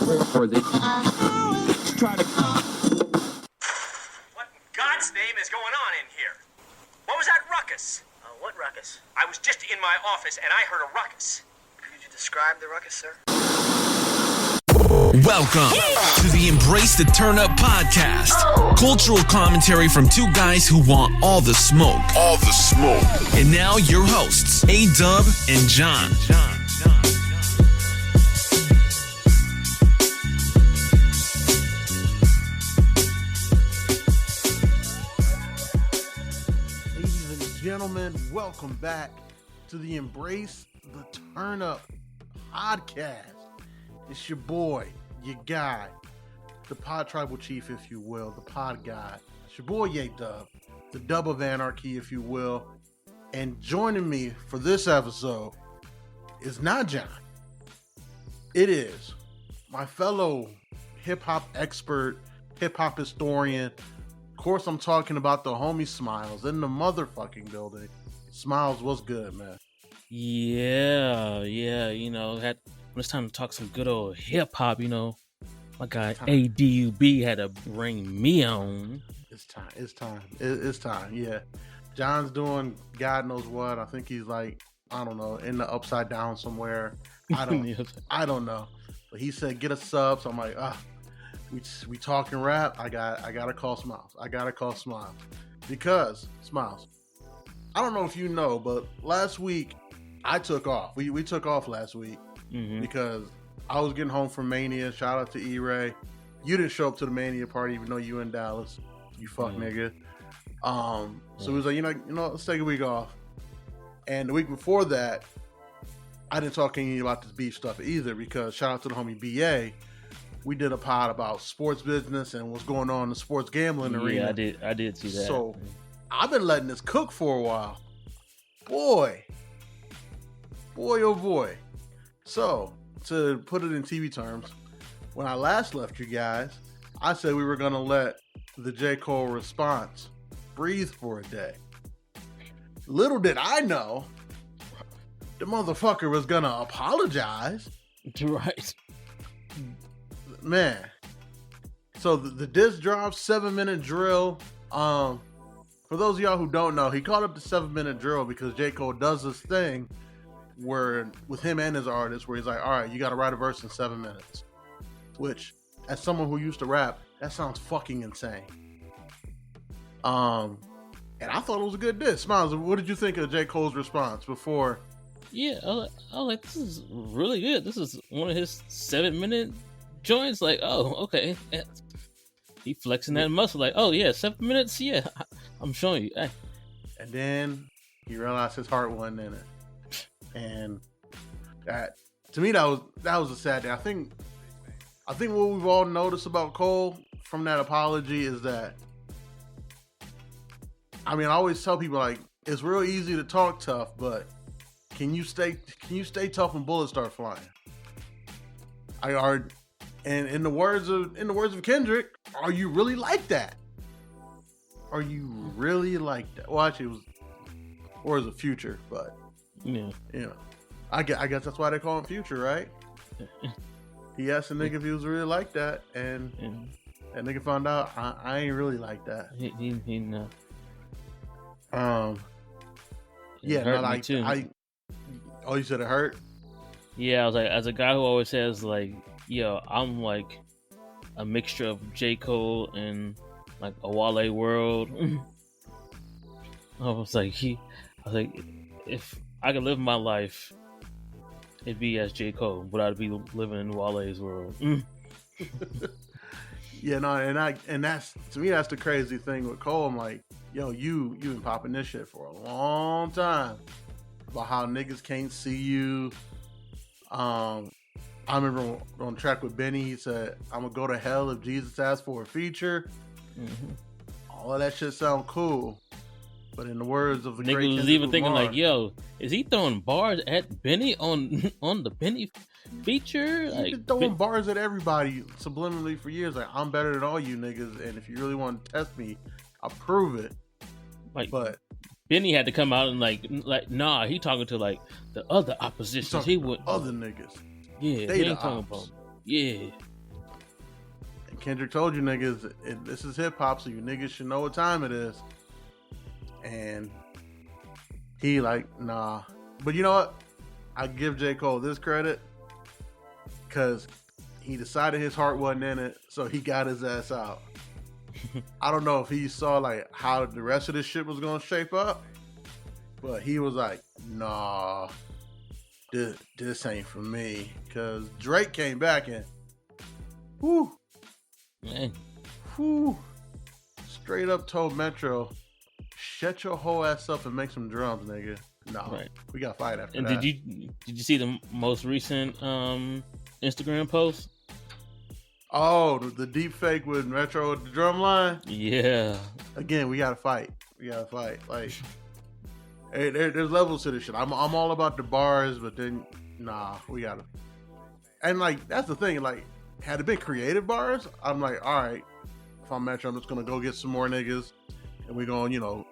or they try to. What in God's name is going on in here? What was that ruckus? What ruckus? I was just in my office and I heard a ruckus. Could you describe the ruckus, sir? Welcome to the Embrace the Turn Up podcast. Cultural commentary from two guys who want all the smoke. All the smoke. And now your hosts, A-Dub and John. Ladies and gentlemen, welcome back to the Embrace the Turn Up podcast. It's your boy, your guy, the pod tribal chief, if you will, the pod guy. It's your boy, A-Dub, the dub of anarchy, if you will. And joining me for this episode is not John. It is my fellow hip-hop expert, hip-hop historian. Of course, I'm talking about the homie Smilez in the motherfucking building. Smilez, what's good, man? Yeah, you know, when it's time to talk some good old hip hop, you know, my guy ADUB had to bring me on. It's time. Yeah, John's doing God knows what. I think he's like, I don't know, in the upside down somewhere. I don't know. But he said get a sub, so I'm like, we talking rap. I gotta call Smilez. Because Smilez, I don't know if you know, but last week I took off. We took off last week because I was getting home from Mania. Shout out to E-Ray. You didn't show up to the Mania party even though you were in Dallas. You fuck nigga. So he was like, you know, let's take a week off. And the week before that, I didn't talk any about this beef stuff either because shout out to the homie BA. We did a pod about sports business and what's going on in the sports gambling arena. Yeah, I did see that. So I've been letting this cook for a while. Boy, oh boy. So, to put it in TV terms, when I last left you guys, I said we were going to let the J. Cole response breathe for a day. Little did I know, the motherfucker was going to apologize. Right. Man. So, the disc drops, 7-minute drill. For those of y'all who don't know, he called up the 7-minute drill because J. Cole does this thing where with him and his artist where he's like, all right, you got to write a verse in 7 minutes, which as someone who used to rap, that sounds fucking insane. And I thought it was a good diss. Smilez, what did you think of J. Cole's response before? Yeah, I was like, this is really good. This is one of his 7-minute joints. Like, oh, okay. He flexing that muscle like, oh yeah, 7 minutes. Yeah, I'm showing you. Hey. And then he realized his heart wasn't in it. And that, to me, that was a sad day. I think what we've all noticed about Cole from that apology is that, I mean, I always tell people like it's real easy to talk tough, but can you stay tough when bullets start flying? And in the words of Kendrick, are you really like that? Are you really like that? Well, actually, it was words of Future, but. Yeah. You know, I guess that's why they call him Future, right? He asked the nigga if he was really like that, and that nigga found out I ain't really like that. He know. Yeah, no, like too. Oh, you said it hurt? Yeah, I was like, as a guy who always says like, yo, I'm like a mixture of J. Cole and like a Wale world. I was like, if I could live my life, it'd be as J. Cole, but I'd be living in Wale's world. Yeah, no, and that's, to me, that's the crazy thing with Cole. I'm like, yo, you've been popping this shit for a long time about how niggas can't see you. I remember on track with Benny, he said, I'm gonna go to hell if Jesus asks for a feature. All of that shit sound cool. But in the words of the nigga great was Kendrick even thinking Lamar, like, yo, is he throwing bars at Benny on the Benny feature? He's Like been throwing bars at everybody subliminally for years. Like, I'm better than all you niggas, and if you really want to test me, I'll prove it. Like, but Benny had to come out and like, nah, he talking to like the other oppositions. He would other niggas. Yeah, They he ain't the talking ops. about. Yeah, Kendrick told you niggas, this is hip hop, so you niggas should know what time it is. And he like, nah. But you know what? I give J. Cole this credit because he decided his heart wasn't in it, so he got his ass out. I don't know if he saw like how the rest of this shit was gonna shape up, but he was like, nah, this ain't for me. Because Drake came back and whoo, Man. whoo, straight up told Metro, shut your whole ass up and make some drums, nigga. No, Right. we got to fight after And that. did you see the most recent Instagram post? Oh, the deep fake with Metro with the drum line? Yeah. Again, we got to fight. Like, hey, there's levels to this shit. I'm all about the bars, but then, nah, we got to. And, like, that's the thing. Like, had it been creative bars, I'm like, all right, if I'm Metro, I'm just going to go get some more niggas, and we're going, you know,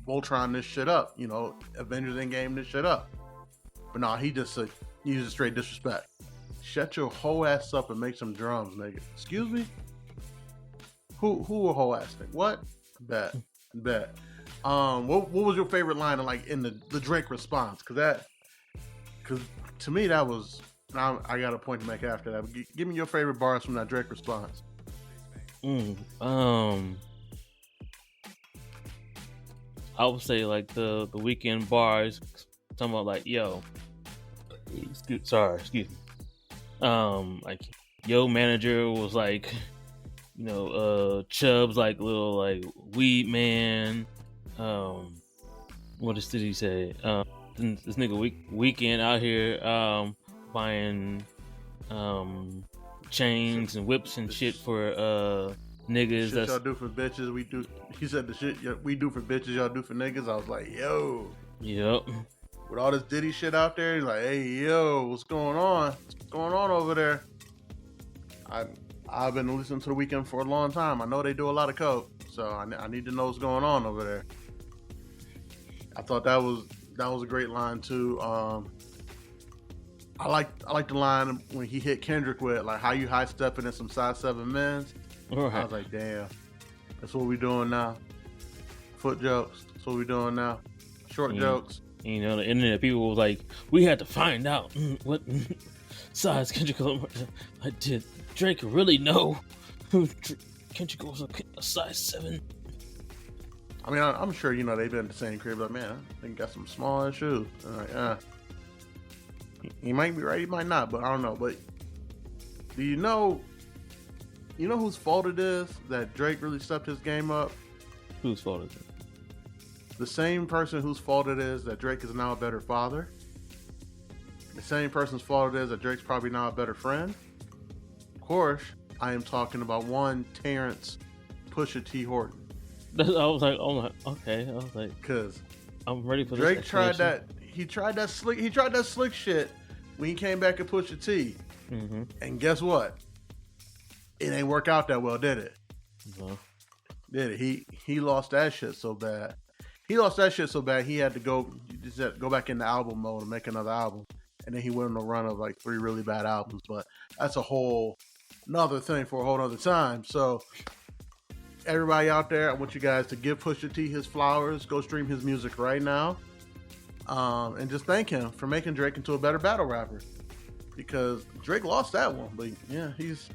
Voltron this shit up, you know, Avengers Endgame this shit up. But nah, he just used straight disrespect. Shut your whole ass up and make some drums, nigga. Excuse me? Who a whole ass thing? What? Bet. What was your favorite line in the Drake response? Cause to me that was, now I got a point to make after that. But give me your favorite bars from that Drake response. I would say like the weekend bars, talking about like, yo, excuse me. Like, yo, manager was like, you know, Chubb's like little like weed man. What did he say? This nigga weekend out here buying chains and whips and shit for niggas. Shit y'all do for bitches, we do. He said the shit we do for bitches, y'all do for niggas. I was like, yo. Yep. With all this Diddy shit out there, he's like, hey, yo, what's going on? What's going on over there? I've been listening to The Weeknd for a long time. I know they do a lot of coke, so I need to know what's going on over there. I thought that was a great line too. I like the line when he hit Kendrick with like, how you high stepping in some size 7 men's. Right. I was like, damn, that's what we doing now. Foot jokes, that's what we doing now. Short jokes. You know, the internet people was like, we had to find out what size Kendrick Lamar. Did Drake really know who Kendrick was a size 7? I mean, I'm sure, you know, they've been in the same crib. Like, man, I think he got some small ass shoes. I'm like, he might be right, he might not, but I don't know. But do you know whose fault it is that Drake really stepped his game up? Whose fault is it? The same person whose fault it is that Drake is now a better father. The same person's fault it is that Drake's probably now a better friend. Of course, I am talking about one Terrence Pusha T. Horton. I was like, oh my, okay. I was like, because I'm ready for Drake this. tried that. He tried that slick shit when he came back at Pusha T. Mm-hmm. And guess what? It ain't work out that well, did it? No. Did it? He lost that shit so bad. He lost that shit so bad he had to go back into album mode and make another album. And then he went on a run of like 3 really bad albums. But that's a whole another thing for a whole other time. So everybody out there, I want you guys to give Pusha T his flowers. Go stream his music right now. And just thank him for making Drake into a better battle rapper. Because Drake lost that one. But yeah, he's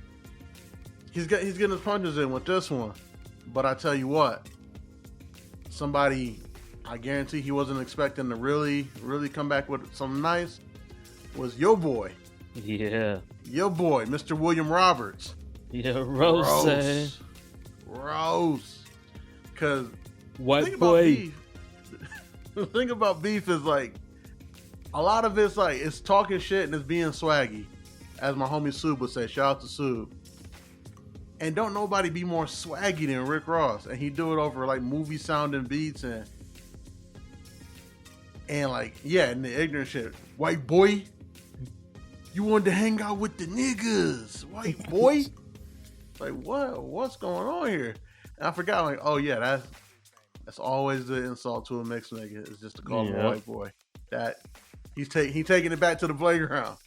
getting his punches in with this one. But I tell you what, somebody I guarantee he wasn't expecting to really, really come back with something nice was your boy. Yeah. Your boy, Mr. William Roberts. Yeah, Rose. Because White boy. The thing about beef is like, a lot of it's like, it's talking shit and it's being swaggy. As my homie Sub would say, shout out to Sub. And don't nobody be more swaggy than Rick Ross. And he do it over like movie sounding beats and like, yeah, and the ignorant shit. White boy, you wanted to hang out with the niggas. White boy. Like, what's going on here? And I forgot, like, oh yeah, that's always the insult to a mixed nigga, is just to call him a white boy. That he taking it back to the playground.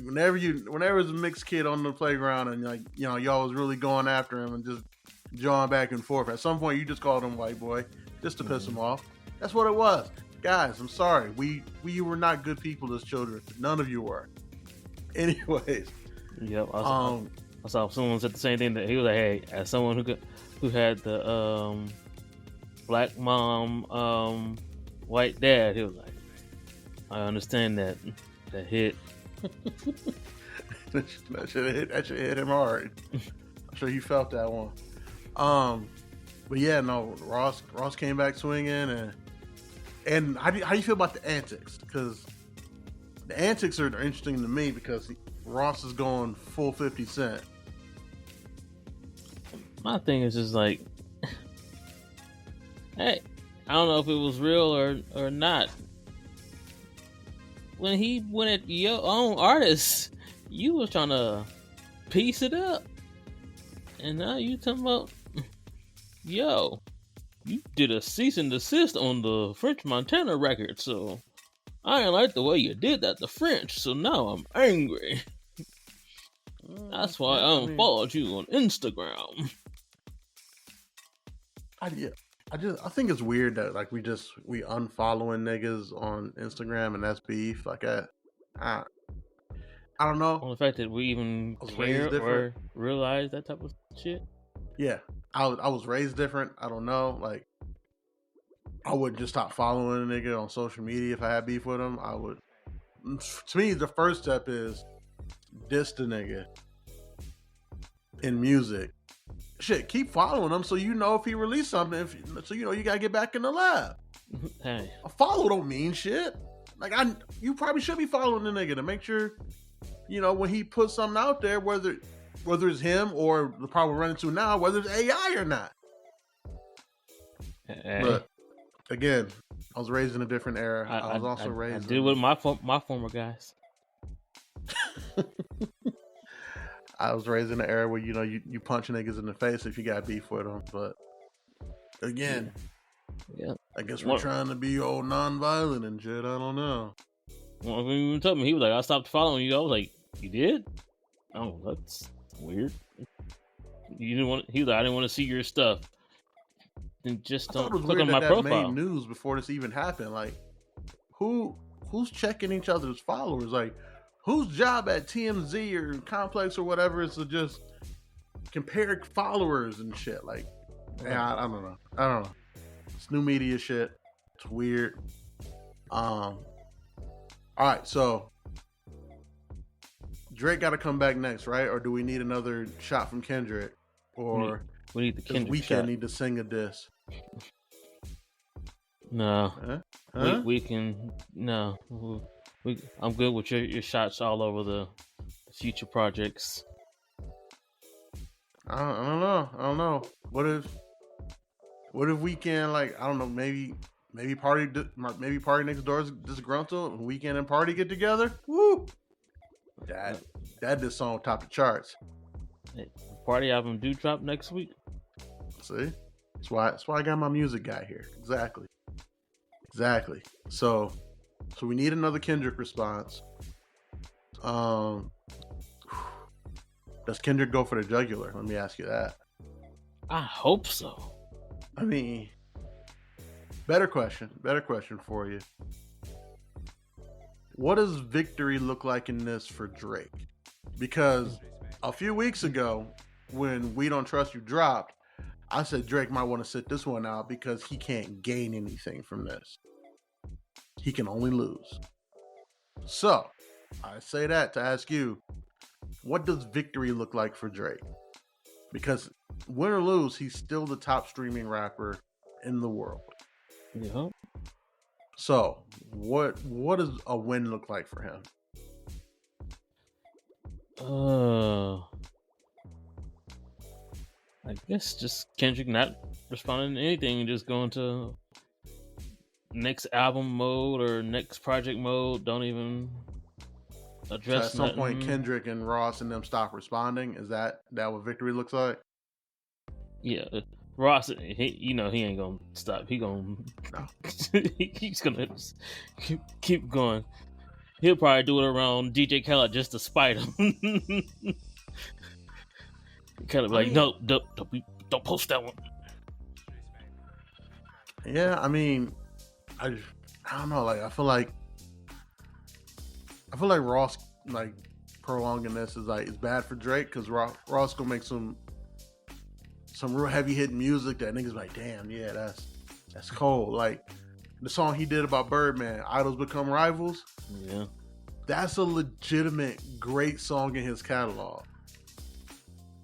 Whenever there's a mixed kid on the playground and like y'all was really going after him and just jawing back and forth, at some point you just called him white boy just to piss him off. That's what it was, guys. I'm sorry. We were not good people as children. None of you were. Anyways. Yep. I saw someone said the same thing, that he was like, "Hey, as someone who had the black mom, white dad," he was like, "I understand that hit." that should hit him hard. I'm sure you felt that one. But yeah, no, Ross came back swinging, and how do you feel about the antics? Because the antics are interesting to me because Ross is going full 50 Cent. My thing is just like, hey, I don't know if it was real or not. When he went at your own artist, you was trying to piece it up, and now you talking about, yo, you did a cease and desist on the French Montana record, so I ain't like the way you did that to French, so now I'm angry. That's why I unfollowed you on Instagram. I think it's weird that like we unfollowing niggas on Instagram and that's beef. Like I don't know. On the fact that we even care or realize that type of shit. Yeah, I was raised different. I don't know. Like I wouldn't just stop following a nigga on social media if I had beef with him. I would. To me, the first step is diss the nigga in music. Shit, keep following him so you know if he released something. So you know you gotta get back in the lab. Hey, a follow don't mean shit. Like you probably should be following the nigga to make sure, when he puts something out there, whether it's him or the problem we're running into now, whether it's AI or not. hey. But again, I was raised in a different era. I was also raised. I did with my former guys. I was raised in an era where you punch niggas in the face if you got beef with them. But again, yeah, I guess we're trying to be all non-violent and shit. I don't know. Well, when you told me, he was like, "I stopped following you." I was like, "You did?" Oh, that's weird. You didn't want. He was like, "I didn't want to see your stuff." Then just don't click on my profile. Made news before this even happened. Like, who's checking each other's followers? Like, whose job at TMZ or Complex or whatever is to just compare followers and shit? Like, yeah, I don't know. It's new media shit. It's weird. All right, so Drake got to come back next, right? Or do we need another shot from Kendrick? Or we need the Kendrick shot. Need to sing a diss. No, huh? We can no. I'm good with your shots all over the future projects. I don't know. What if we can, like, I don't know, maybe party next door is disgruntled and Weekend and Party get together? Woo! That this song top the charts. Hey, Party album do drop next week. See? That's why I got my music guy here. Exactly. So we need another Kendrick response. Does Kendrick go for the jugular? Let me ask you that. I hope so. I mean, better question for you. What does victory look like in this for Drake? Because a few weeks ago, when We Don't Trust You dropped, I said Drake might want to sit this one out because he can't gain anything from this. He can only lose. So, I say that to ask you, what does victory look like for Drake? Because win or lose, he's still the top streaming rapper in the world. Yeah. So, what does a win look like for him? I guess just Kendrick not responding to anything and just going to next album mode or next project mode. Don't even address. So at some point, Kendrick and Ross and them stop responding. Is that what victory looks like? Yeah, Ross. He ain't gonna stop. He gonna. No. He's gonna keep going. He'll probably do it around DJ Khaled just to spite him. Kind of like, no, don't post that one. Yeah, I mean, I don't know. Like, I feel like Ross like prolonging this is bad for Drake because Ross gonna make some real heavy hitting music that niggas like, damn, yeah, that's cold. Like the song he did about Birdman, Idols Become Rivals. Yeah, that's a legitimate great song in his catalog.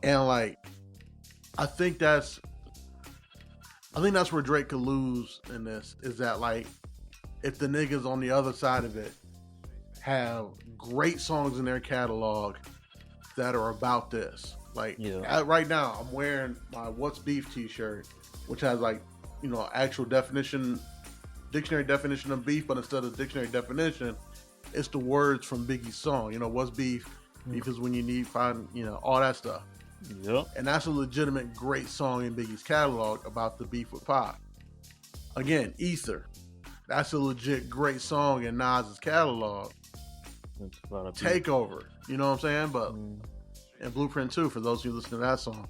And like, I think that's where Drake could lose in this, is that like, if the niggas on the other side of it have great songs in their catalog that are about this. Like, right now, I'm wearing my What's Beef t-shirt, which has like, you know, actual dictionary definition of beef, but instead of dictionary definition, it's the words from Biggie's song. You know, what's beef? Beef is when you need find, you know, all that stuff. Yep. And that's a legitimate great song in Biggie's catalog about the beef with Pac. Again, Ether. That's a legit great song in Nas's catalog. Takeover. You know what I'm saying? But and Blueprint 2, for those of you listening to that song,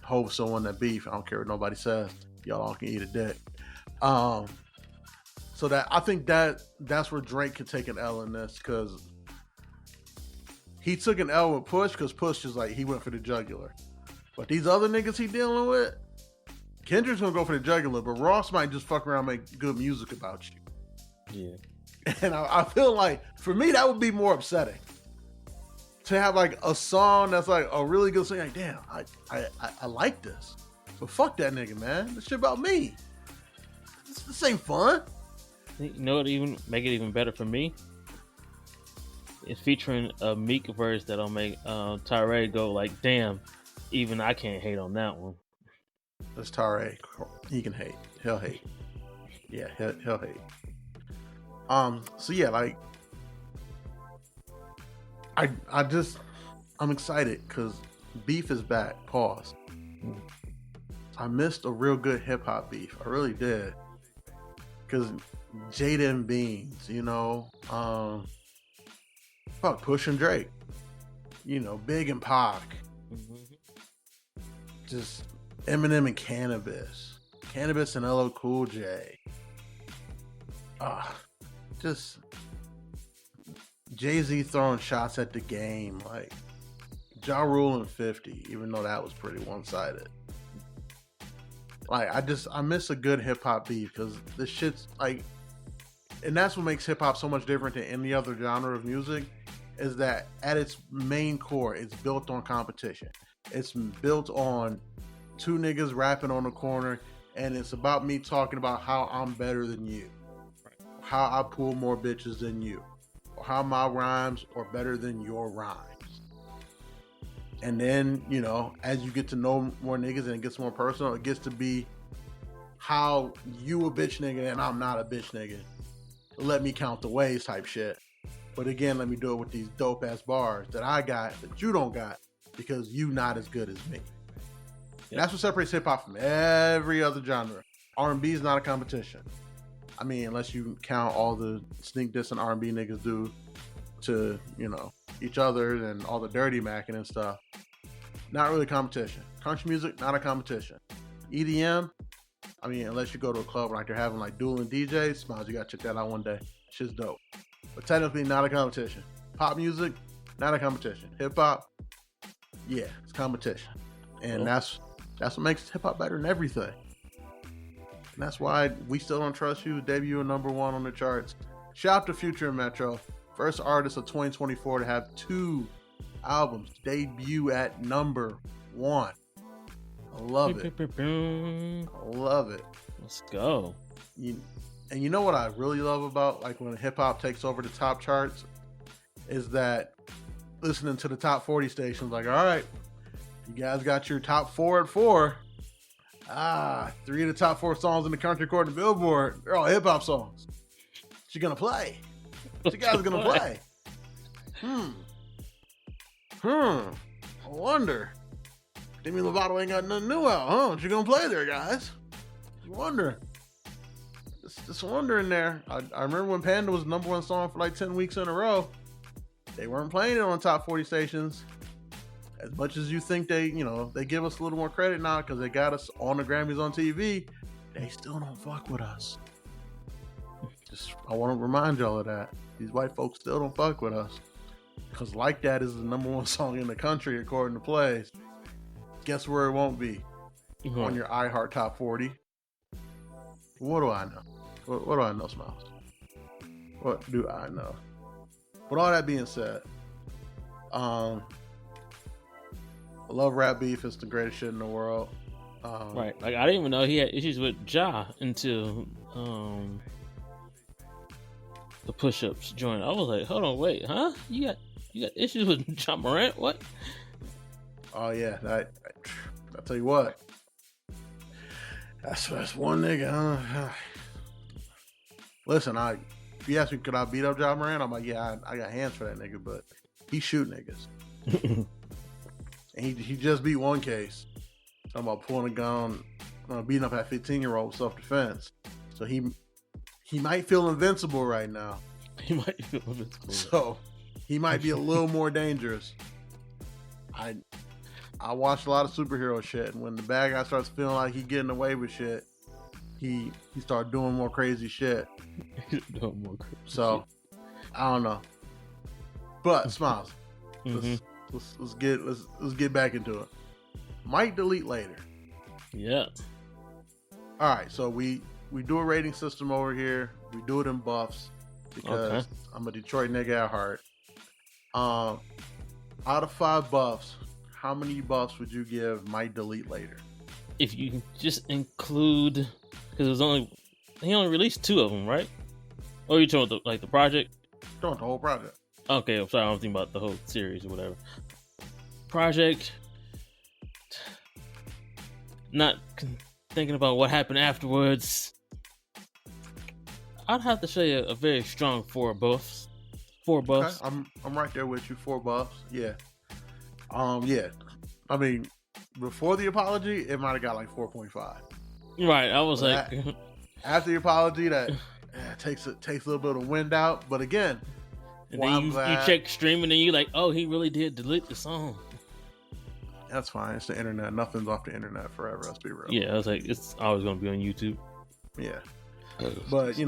Hov still won that beef. I don't care what nobody says. Y'all all can eat a dick. So that I think that's where Drake could take an L in this, because he took an L with Push because Push is like, he went for the jugular. But these other niggas he dealing with, Kendrick's gonna go for the jugular, but Ross might just fuck around and make good music about you. Yeah. And I feel like, for me, that would be more upsetting. To have like a song that's like a really good song, like, damn, I like this. But fuck that nigga, man. This shit about me. This ain't fun. You know what even make it even better for me? It's featuring a Meek verse that'll make Tyree go like, damn, even I can't hate on that one. That's Tyree. He can hate. He'll hate. Yeah, he'll hate. So yeah, like, I'm excited because beef is back. Pause. I missed a real good hip hop beef. I really did. Because Jada and Beans, you know, fuck, Push and Drake, you know, Big and Pac, just Eminem and Cannabis and LL Cool J, just Jay-Z throwing shots at the game, like Ja Rule and 50, even though that was pretty one-sided. Like, I miss a good hip-hop beef, because this shit's like, and that's what makes hip-hop so much different than any other genre of music, is that at its main core, it's built on competition. It's built on two niggas rapping on the corner, and it's about me talking about how I'm better than you, how I pull more bitches than you, or how my rhymes are better than your rhymes. And then, you know, as you get to know more niggas and it gets more personal, it gets to be how you a bitch nigga and I'm not a bitch nigga. Let me count the ways type shit. But again, let me do it with these dope ass bars that I got that you don't got, because you not as good as me. And that's what separates hip hop from every other genre. R&B is not a competition. I mean, unless you count all the sneak diss and R&B niggas do to, you know, each other and all the dirty macking and stuff. Not really competition. Country music, not a competition. EDM, I mean, unless you go to a club like they're having like dueling DJs, Smilez, you gotta check that out one day. Shit's dope. But technically not a competition. Pop music, not a competition. Hip hop, yeah, it's competition. And that's what makes hip hop better than everything. And that's why We Still Don't Trust You debut at number 1 on the charts. Shout out to Future and Metro. First artist of 2024 to have 2 albums debut at number 1. I love it. I love it. Let's go. And you know what I really love about, like, when hip hop takes over the top charts, is that listening to the top 40 stations, like, all right, you guys got your top 4 at 4. 3 of the top 4 songs in the country according to Billboard, they're all hip hop songs. What you gonna play? What you guys are gonna play? I wonder. Demi Lovato ain't got nothing new out, huh? What you gonna play there, guys? You wonder. it's a wonder in there. I remember when Panda was #1 song for like 10 weeks in a row. They weren't playing it on top 40 stations. As much as you think they give us a little more credit now because they got us on the Grammys on TV, they still don't fuck with us. I want to remind y'all of that. These white folks still don't fuck with us. Because Like That is the #1 song in the country according to plays. Guess where it won't be? Mm-hmm. On your iHeart Top 40. What do I know? What do I know, Smilez? What do I know? With all that being said, I love Rap Beef. It's the greatest shit in the world. Right. Like, I didn't even know he had issues with Ja until the push-ups joint. I was like, hold on, wait, huh? You got issues with Ja Morant? What? Oh yeah, I tell you what. That's one nigga. Huh? Listen, if you ask me, could I beat up Ja Morant? I'm like, yeah, I got hands for that nigga, but he shoot niggas. And he just beat one case. Talking about pulling a gun, beating up that 15-year-old with self-defense. So he might feel invincible right now. He might feel invincible. So he might be a little more dangerous. I watched a lot of superhero shit, and when the bad guy starts feeling like he getting away with shit, he started doing more crazy shit. So I don't know. But Smilez, let's get back into it. Might delete later. Yeah. All right, so we do a rating system over here. We do it in buffs because I'm a Detroit nigga at heart. Out of 5 buffs, how many buffs would you give Might delete later? If you just include, because he only released 2 of them, right? Or you talking about the project? Talking the whole project. Okay, I'm sorry, I don't think about the whole series or whatever. Project. Not thinking about what happened afterwards. I'd have to say a very strong 4 buffs. 4 buffs. Okay. I'm right there with you. 4 buffs. Yeah. Yeah. I mean, before the apology, it might have got like 4.5. Right. I was like, after the apology, that takes a little bit of wind out. But again, and then you check streaming and you like, oh, he really did delete the song. That's fine. It's the internet. Nothing's off the internet forever. Let's be real. Yeah, I was like, it's always going to be on YouTube. Yeah. But,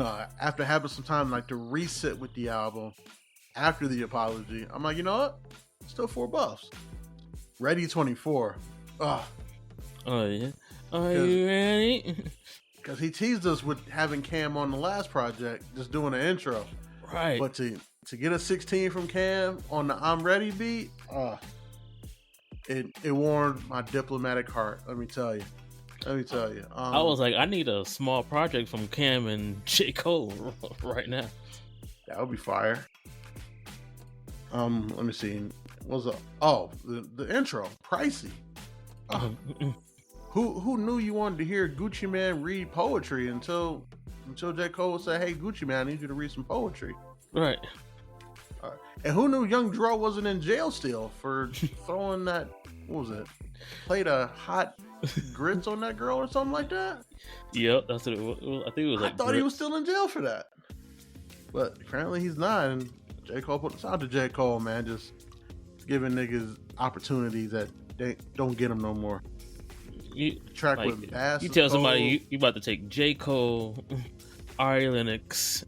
after having some time to reset with the album after the apology, I'm like, you know what? Still 4 buffs. Ready 24. Oh, yeah. Are you ready? Because he teased us with having Cam on the last project, just doing an intro. Right. But to get a 16 from Cam on the I'm Ready beat, it warmed my diplomatic heart, let me tell you. I was like, I need a small project from Cam and J. Cole right now. That would be fire. Let me see. The intro, pricey. Who knew you wanted to hear Gucci Mane read poetry until J. Cole would say, hey, Gucci Mane, I need you to read some poetry. Right. And who knew Young Dro wasn't in jail still for throwing that, what was it? Played a hot grits on that girl or something like that? Yep, that's what it was. I think it was like I thought he was still in jail for that. But apparently he's not. And J. Cole put us out to J. Cole, man. Just giving niggas opportunities that they don't get them no more. You with ass. You tell Cole. somebody you about to take J. Cole, Ari Lennox,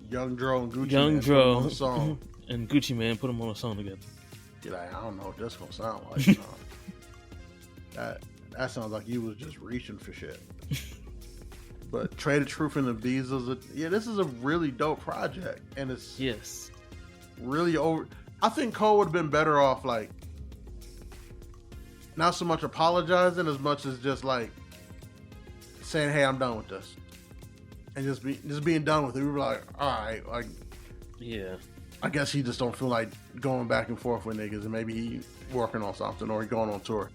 Young Dro and Gucci Mane on a song. And Gucci Mane put them on a song together. You're like, I don't know what this gonna sound like. That sounds like you was just reaching for shit. But Traded Truth and the Bees this is a really dope project, and it's really over. I think Cole would have been better off not so much apologizing as much as just saying, "Hey, I'm done with this," and just being done with it. We were like, "All right, yeah." I guess he just don't feel like going back and forth with niggas, and maybe he working on something or he going on tour.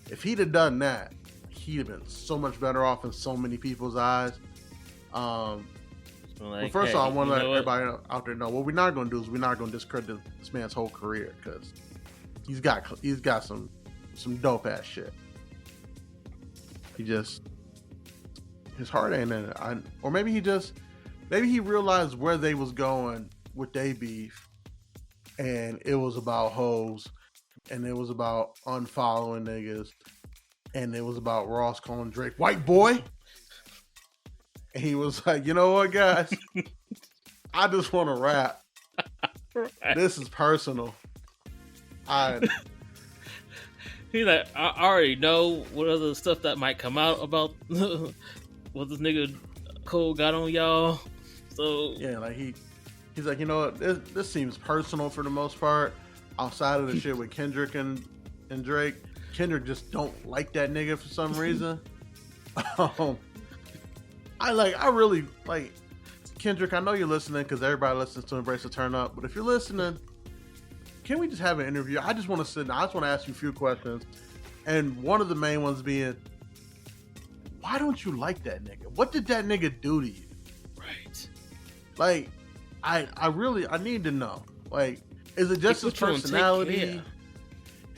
If he'd have done that, he'd have been so much better off in so many people's eyes. But first of all, I want to let everybody out there know what we're not going to do is we're not going to discredit this man's whole career because he's got some dope ass shit. his heart ain't in it. Or maybe he realized where they was going with they beef, and it was about hoes, and it was about unfollowing niggas, and it was about Ross calling Drake white boy. And he was like, you know what, guys? I just want to rap. Right. This is personal. He's like, I already know what other stuff that might come out about what this nigga Cole got on y'all. So yeah, like he's like, you know what? This seems personal for the most part. Outside of the shit with Kendrick and Drake, Kendrick just don't like that nigga for some reason. I really like Kendrick. I know you're listening because everybody listens to Embrace the Turn Up. But if you're listening, can we just have an interview? I just want to sit down. I just want to ask you a few questions. And one of the main ones being, why don't you like that nigga? What did that nigga do to you? right. Like, I need to know. Like, is it just his personality?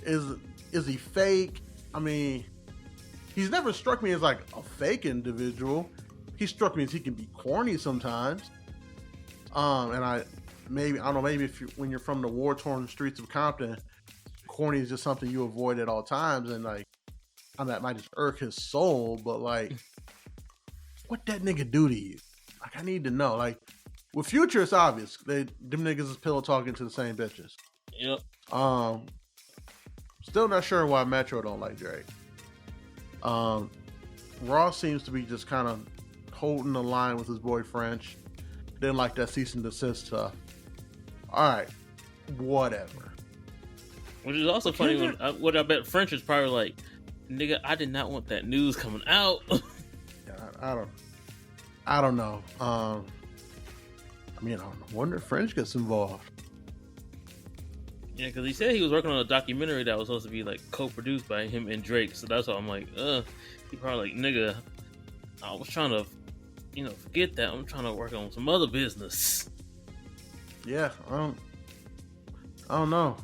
Is he fake? I mean, he's never struck me as like a fake individual. He struck me as he can be corny sometimes. And maybe when you're from the war-torn streets of Compton, corny is just something you avoid at all times, and like, that might just irk his soul. But like, what that nigga do to you? Like, I need to know. Like, with Future, it's obvious. Them niggas is pillow talking to the same bitches. Yep. Still not sure why Metro don't like Drake. Ross seems to be just kind of holding the line with his boy French. Didn't like that cease and desist stuff. All right, whatever. Which is also funny when I bet French is probably like, nigga, I did not want that news coming out. Yeah, I don't know. I wonder if French gets involved. Yeah, because he said he was working on a documentary that was supposed to be like co-produced by him and Drake. So that's why I'm like, he probably like, nigga, I was trying to, forget that. I'm trying to work on some other business. Yeah, I don't know.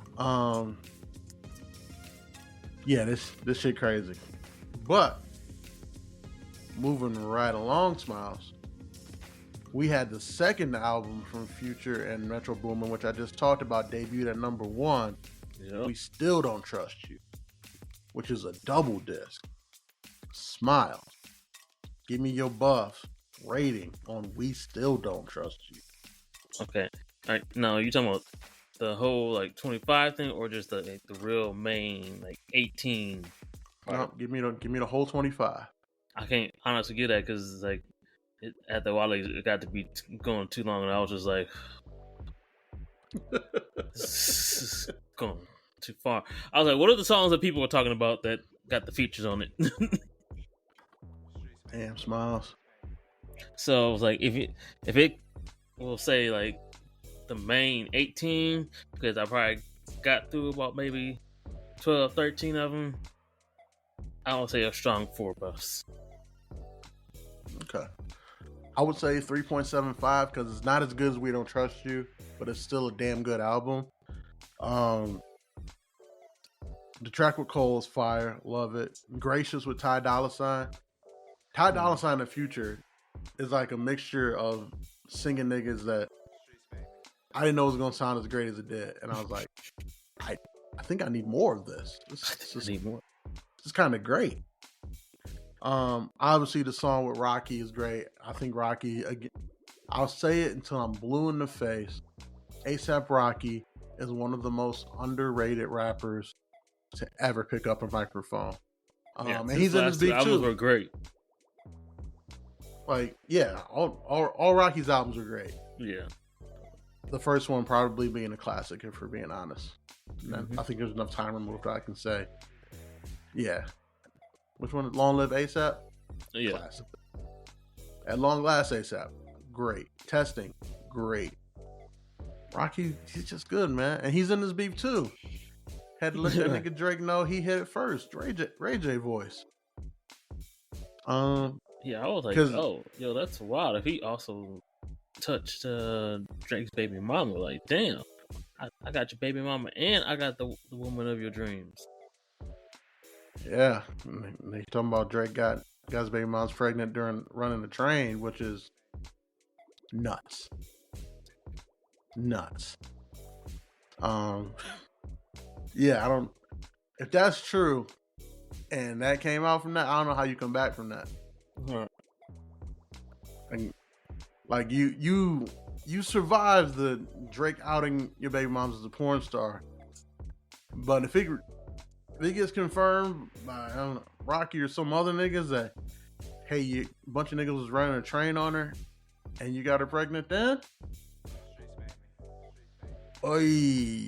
Yeah, this shit crazy. But moving right along, Smilez, we had the second album from Future and Metro Boomin, which I just talked about, debuted at number 1. Yep. We Still Don't Trust You, which is a double disc. Smile. Give me your buff rating on We Still Don't Trust You. Okay. All right. No, you talking about the whole like 25 thing, or just the real main like 18? No, give me the whole 25. I can't honestly get that because like after a while it got to be going too long, and I was just like, this is going too far. I was like, what are the songs that people were talking about that got the features on it? Damn, Smilez. So I was like, if it will say like the main 18, because I probably got through about maybe 12, 13 of them, I would say a strong 4 buffs. Okay. I would say 3.75 because it's not as good as We Don't Trust You, but it's still a damn good album. The track with Cole is fire. Love it. Gracious with Ty Dolla $ign. Ty Dolla $ign in the Future is like a mixture of singing niggas that I didn't know was going to sound as great as it did. And I was like, I think I need more of this. This is kind of great. Obviously the song with Rocky is great. I think Rocky, again, I'll say it until I'm blue in the face. A$AP Rocky is one of the most underrated rappers to ever pick up a microphone. And he's in his beat too. Albums were great. Like, yeah, all Rocky's albums are great. Yeah. The first one probably being a classic, if we're being honest. I think there's enough time removed that I can say. Yeah. Which one? Long Live A$AP? Yeah. Classic. At long last, A$AP. Great. Testing. Great. Rocky, he's just good, man. And he's in this beef too. Had to let that nigga Drake know he hit it first. Ray J voice. Yeah, I was like, oh, yo, that's wild. If he also touched Drake's baby mama, like, damn, I got your baby mama and I got the woman of your dreams. Yeah, they talking about Drake got got his baby mom's pregnant during running the train, which is nuts. Nuts. Yeah, I don't. If that's true, and that came out from that, I don't know how you come back from that. Right. And like you survived the Drake outing your baby moms as a porn star, but if it gets confirmed by I don't know, Rocky or some other niggas that hey, a bunch of niggas was running a train on her, and you got her pregnant, then oy.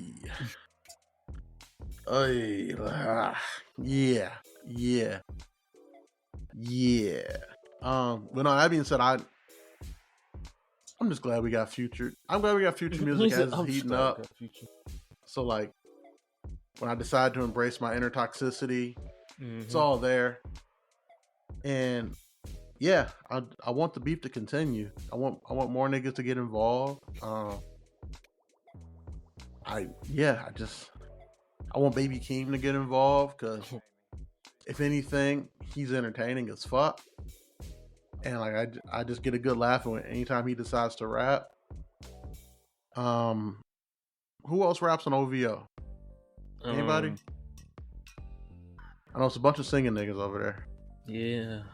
Oy, yeah. But no, that being said, I'm just glad we got Future. I'm glad we got Future music as it's heating up. So like, when I decide to embrace my inner toxicity, it's all there. And yeah, I want the beef to continue. I want more niggas to get involved. I want Baby Keem to get involved because, if anything, he's entertaining as fuck, and like I just get a good laugh anytime he decides to rap. Who else raps on OVO? Anybody? I know it's a bunch of singing niggas over there. Yeah.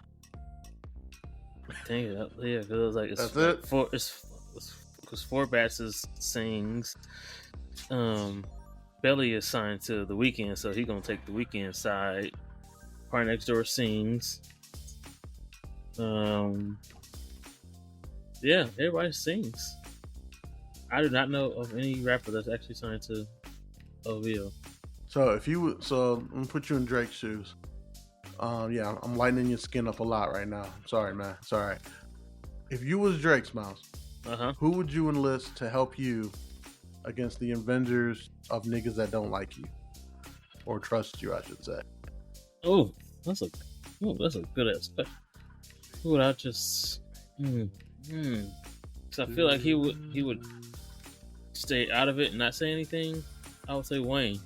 Dang it! Yeah, because it was like that's it. Because Four Basses sings. Belly is signed to The Weeknd, so he gonna take The Weeknd side. Part Next Door sings. Yeah, everybody sings. I do not know of any rapper that's actually signed to OVO. So I'm gonna put you in Drake's shoes. Yeah, I'm lightening your skin up a lot right now. Sorry, man. It's all right. If you was Drake's Mouse, who would you enlist to help you against the Avengers of niggas that don't like you or trust you, I should say? Oh, that's a good aspect. Who would I just? Because I feel like he would stay out of it and not say anything. I would say Wayne.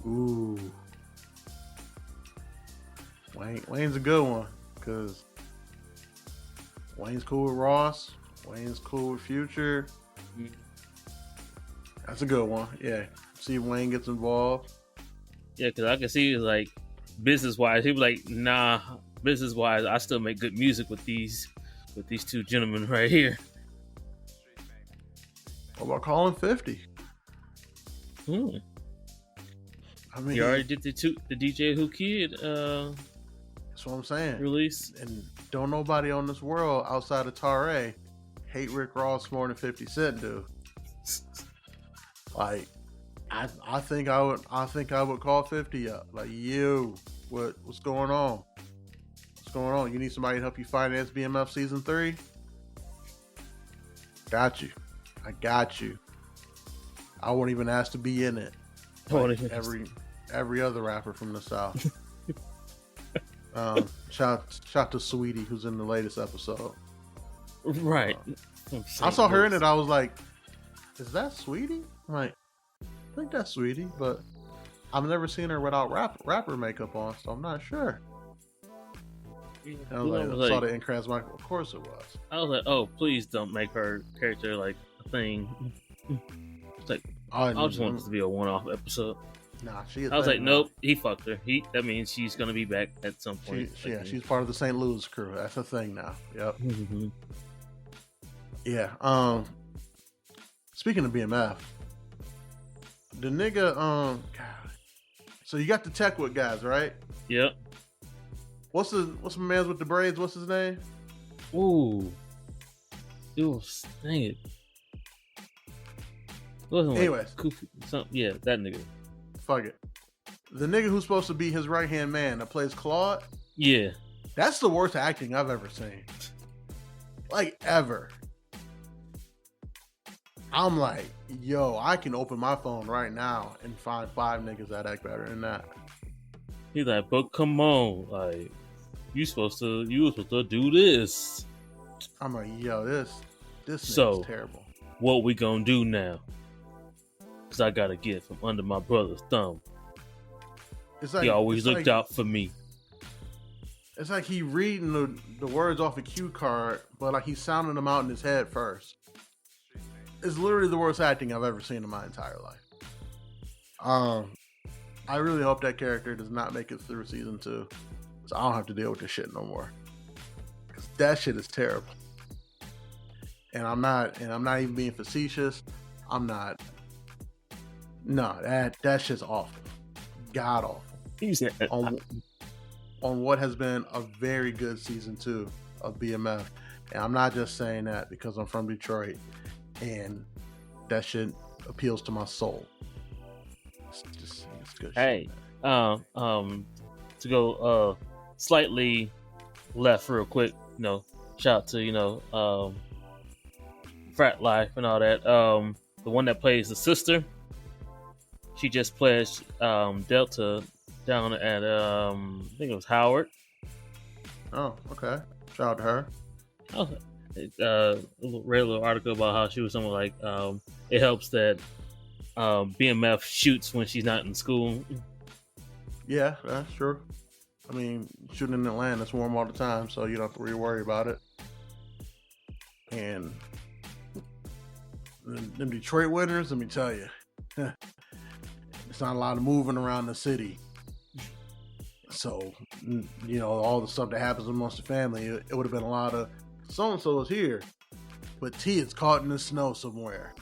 Ooh, Wayne's a good one because Wayne's cool with Ross. Wayne's cool with Future. That's a good one. Yeah. See if Wayne gets involved. Yeah, because I can see like business wise, he was like, nah, business wise, I still make good music with these two gentlemen right here. What about calling 50? I mean, he already did the DJ Who Kid that's what I'm saying. Release. And don't nobody on this world outside of Tare hate Rick Ross more than 50 Cent do. Like, I think I would call 50 up. Like, what's going on? What's going on? You need somebody to help you finance BMF season 3? Got you. I got you. I won't even ask to be in it. Like every other rapper from the South. Shout to Sweetie, who's in the latest episode. Right. I saw her in it. I was like, is that Sweetie? I'm like, I think that's Sweetie, but I've never seen her without rapper makeup on, so I'm not sure. I saw the Incrans Michael. Of course it was. I was like, oh, please don't make her character like a thing. It's like, I just want this to be a one-off episode. Nah, she is. I was like, nope, he fucked her. That means she's gonna be back at some point. She's part of the St. Louis crew. That's a thing now. Yep. Mm-hmm. Yeah. Speaking of BMF, the nigga. God. So you got the Tech with guys, right? Yep. What's my man's with the braids? What's his name? Ooh. Dang it. Anyways. Yeah, that nigga. Fuck it. The nigga who's supposed to be his right-hand man that plays Claude? Yeah. That's the worst acting I've ever seen. Like, ever. I'm like, yo, I can open my phone right now and find 5 niggas that act better than that. He's like, but come on, like, you were supposed to do this. I'm like, yo, this nigga's terrible. What we gonna do now? Cause I gotta get from under my brother's thumb. It's like, he always looked out for me. It's like he reading the words off a cue card, but like he's sounding them out in his head first. It's literally the worst acting I've ever seen in my entire life. I really hope that character does not make it through season 2, so I don't have to deal with this shit no more. Cause that shit is terrible. And I'm not even being facetious. I'm not. No, that shit's awful. God awful. On what has been a very good season 2 of BMF. And I'm not just saying that because I'm from Detroit and that shit appeals to my soul. It's good Hey, shit. To go slightly left real quick, shout out to, Frat Life and all that. The one that plays the sister, she just pledged Delta down at I think it was Howard. Oh, okay. Shout out to her. Read a little article about how she was something like it helps that BMF shoots when she's not in school. Yeah, that's true. I mean, shooting in Atlanta, it's warm all the time, so you don't have to really worry about it. And them Detroit winters, let me tell you, it's not a lot of moving around the city. So, all the stuff that happens amongst the family, it would have been a lot of so-and-so is here, but T is caught in the snow somewhere.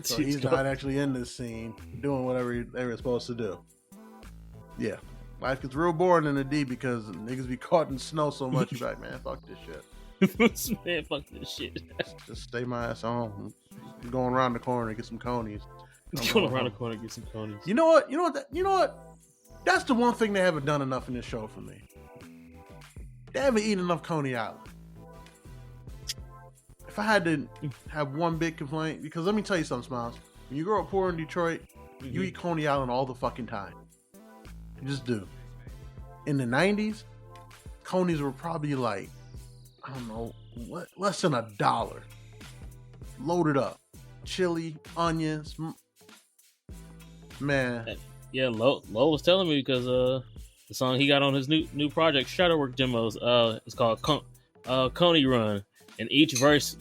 So he's not actually in this scene doing whatever they were supposed to do. Yeah. Life gets real boring in the D because niggas be caught in snow so much, you be like, man, fuck this shit. Man, fuck this shit. Just stay my ass home. Going around the corner and get some conies. Going around the corner and get some conies. You know what? That's the one thing they haven't done enough in this show for me. They haven't eaten enough Coney Island. If I had to have one big complaint, because let me tell you something, Smilez. When you grow up poor in Detroit, you eat Coney Island all the fucking time. You just do. In the 90s, Conies were probably like, I don't know, less than $1. Loaded up. Chili, onions. Man. Yeah, Lo was telling me because the song he got on his new project, Shadowwork Demos, it's called Coney Run. And each verse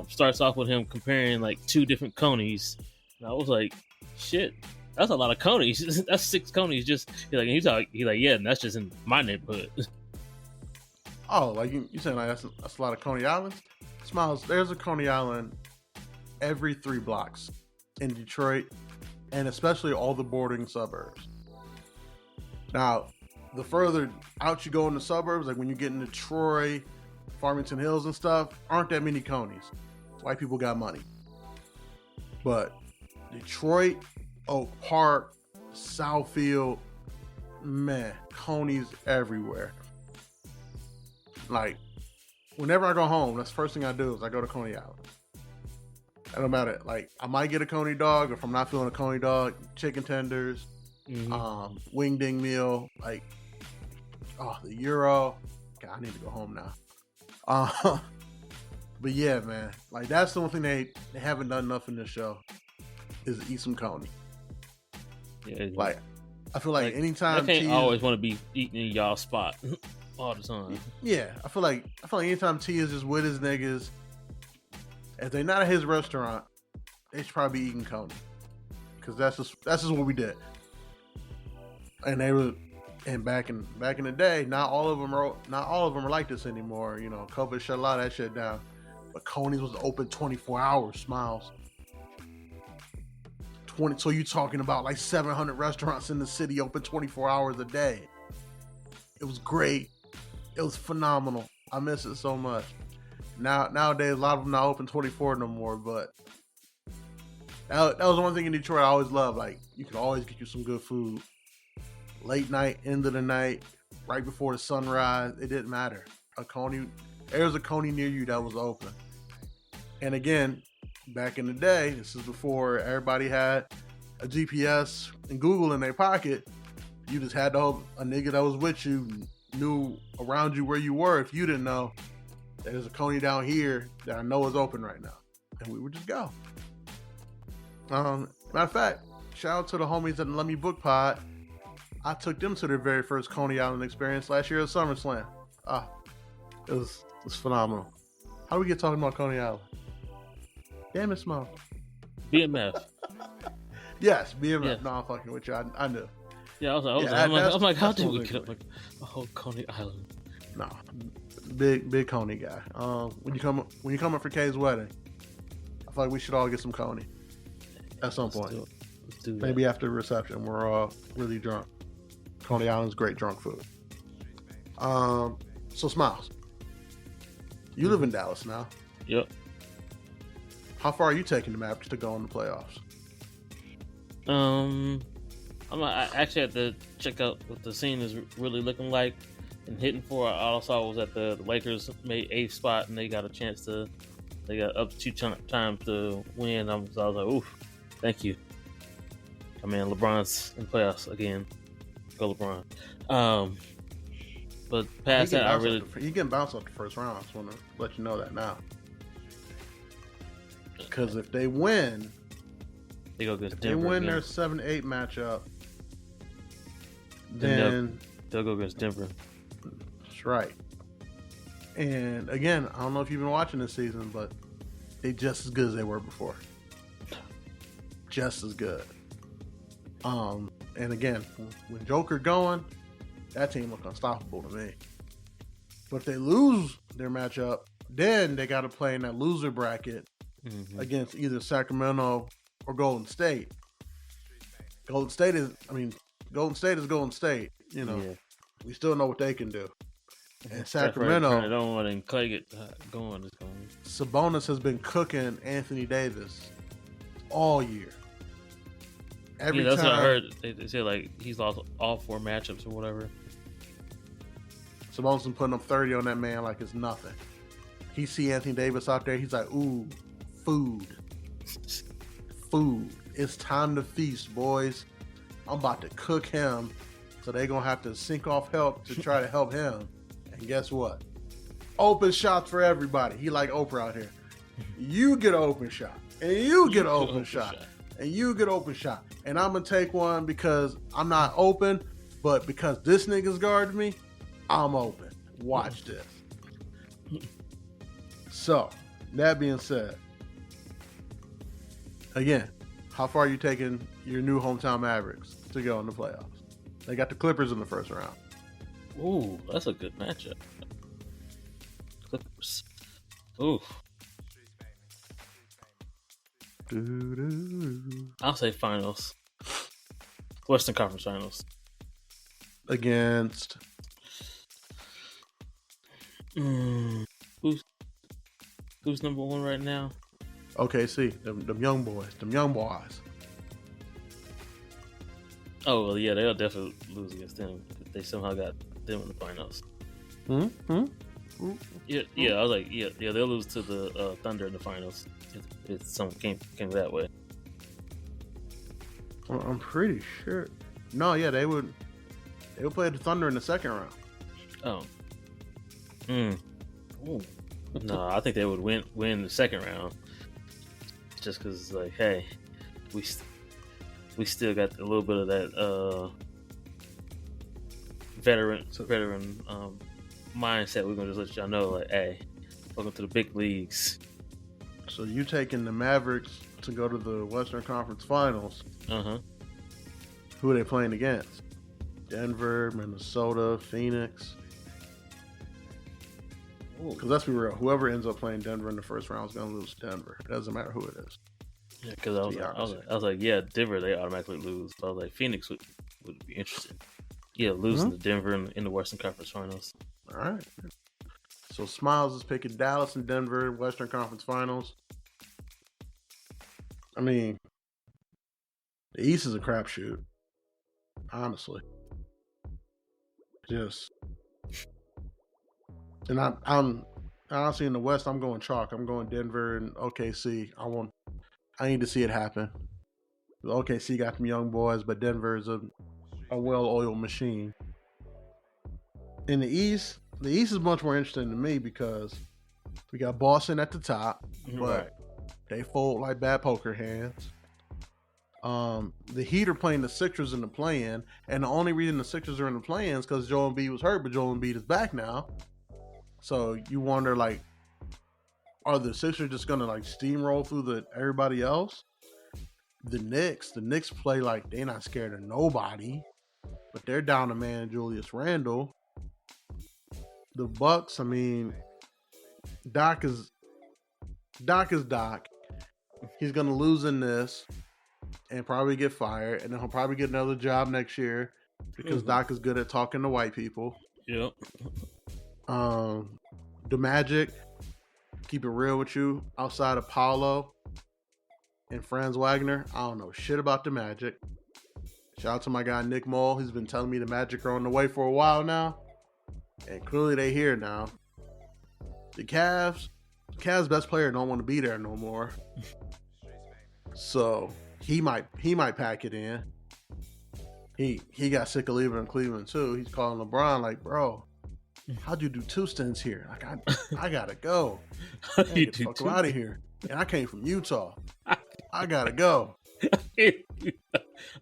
starts off with him comparing like 2 different Conies. And I was like, shit, that's a lot of Conies. That's 6 Conies. Just he's like, yeah, and that's just in my neighborhood. Oh, like you saying like that's a lot of Coney Islands? Smilez, there's a Coney Island every 3 blocks in Detroit, and especially all the bordering suburbs. Now, the further out you go in the suburbs, like when you get into Troy, Farmington Hills and stuff, aren't that many Conies. White people got money. But Detroit, Oak Park, Southfield, man, Conies everywhere. Like, whenever I go home, that's the first thing I do is I go to Coney Island. I don't matter. Like, I might get a Coney dog, or if I'm not feeling a Coney dog, chicken tenders, wing ding meal, like, the Euro. God, I need to go home now. But yeah, man, like that's the one thing they haven't done enough in this show is eat some Coney. Yeah, like I feel like anytime I can't T always want to be eating in y'all spot all the time. Yeah, I feel like anytime T is just with his niggas, if they're not at his restaurant, they should probably be eating Coney, because that's just what we did. And they were. And back in the day, not all of them are like this anymore. COVID shut a lot of that shit down. But Coney's was open 24 hours, Smilez. So you talking about like 700 restaurants in the city open 24 hours a day. It was great. It was phenomenal. I miss it so much. Nowadays, a lot of them not open 24 no more. But that was one thing in Detroit I always loved. Like, you could always get you some good food. Late night, end of the night, right before the sunrise, it didn't matter. There was a Coney near you that was open. And again, back in the day, this is before everybody had a GPS and Google in their pocket. You just had to hope a nigga that was with you knew around you where you were. If you didn't know, there's a Coney down here that I know is open right now. And we would just go. Matter of fact, shout out to the homies at the Let Me Book Pod. I took them to their very first Coney Island experience last year at SummerSlam. It was phenomenal. How do we get talking about Coney Island? Damn it, Smile. BMF. Yes, BMF. Yeah. No, I'm fucking with you. I knew. Yeah, I was like, how did we get up like a whole Coney Island? No, big Coney guy. When you come up for Kay's wedding, I feel like we should all get some Coney at some point. Let's do that. Maybe after the reception, we're all really drunk. Coney Island's great drunk food. So Smiles, you live in Dallas now. Yep. How far are you taking the Mavericks to go in the playoffs? I actually had to check out what the scene is really looking like and hitting for. I also saw was that the Lakers made 8th spot and they got a chance to. They got up to 2 times to win. I was like, oof, thank you. I mean, LeBron's in playoffs again. Go LeBron. But past that, I really he getting bounced off the first round. I just want to let you know that now. Because if they win, they go against Denver. They win again. Their 7-8 matchup. Then they'll go against Denver. That's right. And again, I don't know if you've been watching this season, but they just as good as they were before. Just as good. And again, when Joker going, that team look unstoppable to me. But if they lose their matchup, then they got to play in that loser bracket against either Sacramento or Golden State. Golden State is Golden State. You know, we still know what they can do. And Sacramento, I don't want to Clay get going. Sabonis has been cooking Anthony Davis all year. Every that's time, what I heard. They said like he's lost all 4 matchups or whatever. Sabonis been putting up 30 on that man like it's nothing. He see Anthony Davis out there, he's like, ooh, food. It's time to feast, boys. I'm about to cook him. So they're going to have to sink off help to try to help him. And guess what? Open shots for everybody. He like Oprah out here. You get an open shot. And you get an open shot. And you get an open shot. And I'm going to take one because I'm not open, but because this nigga's guarded me, I'm open. Watch this. So, that being said, again, how far are you taking your new hometown Mavericks to go in the playoffs? They got the Clippers in the first round. Ooh, that's a good matchup. Clippers. Ooh. I'll say finals. Western Conference Finals. Against who's number 1 right now? OKC, them young boys. Oh well, yeah, they'll definitely lose against them if they somehow got them in the finals. Yeah, I was like, yeah, they'll lose to the Thunder in the finals if some came that way. Well, I'm pretty sure. No, yeah, they would play the Thunder in the second round. Oh. Ooh. No, I think they would win the second round. Just because, like, hey, we still got a little bit of that veteran mindset. We're gonna just let y'all know, like, hey, welcome to the big leagues. So you taking the Mavericks to go to the Western Conference Finals? Who are they playing against? Denver, Minnesota, Phoenix. Because let's be real, whoever ends up playing Denver in the first round is going to lose to Denver. It doesn't matter who it is. Yeah, because I was like, yeah, Denver, they automatically lose. But I was like, Phoenix would be interesting. Yeah, losing to Denver in the Western Conference Finals. All right. So Smilez is picking Dallas and Denver in Western Conference Finals. I mean, the East is a crapshoot. Honestly. And I'm honestly in the West, I'm going chalk. I'm going Denver and OKC. I need to see it happen. The OKC got them young boys, but Denver is a well-oiled machine. In the East is much more interesting to me because we got Boston at the top, but they fold like bad poker hands. The Heat are playing the Sixers in the play-in, and the only reason the Sixers are in the play-in is because Joel Embiid was hurt, but Joel Embiid is back now. So you wonder, like, are the Sixers just gonna like steamroll through everybody else? The Knicks play like they're not scared of nobody, but they're down to man Julius Randle. The Bucks, I mean, Doc is Doc. He's gonna lose in this and probably get fired, and then he'll probably get another job next year because Doc is good at talking to white people. Yep. The Magic, keep it real with you, outside of Paolo and Franz Wagner, I don't know shit about the Magic. Shout out to my guy Nick Mole. He's been telling me the Magic are on the way for a while now, and clearly they here now. The Cavs best player don't want to be there no more, so he might pack it in. He got sick of leaving in Cleveland too. He's calling LeBron like, bro, how'd you do 2 stints here? Like I gotta go. I gotta get the fuck out of here. And I came from Utah. I gotta go.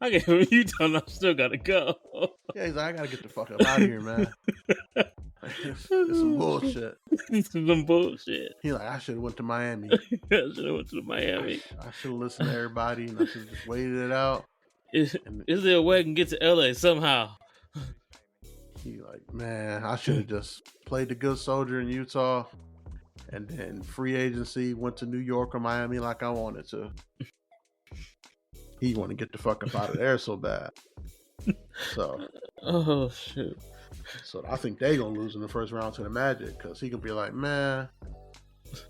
I came from Utah and I still gotta go. Yeah, he's like, I gotta get the fuck up out of here, man. It's some bullshit. Some bullshit. He like, I should have went to Miami. I should have went to Miami. I should have listened to everybody and I should have just waited it out. Is there a way I can get to LA somehow? He like, man, I should have just played the good soldier in Utah and then free agency went to New York or Miami like I wanted to. He want to get the fuck up out of there so bad. So, oh shit. So I think they gonna lose in the first round to the Magic because he can be like, man,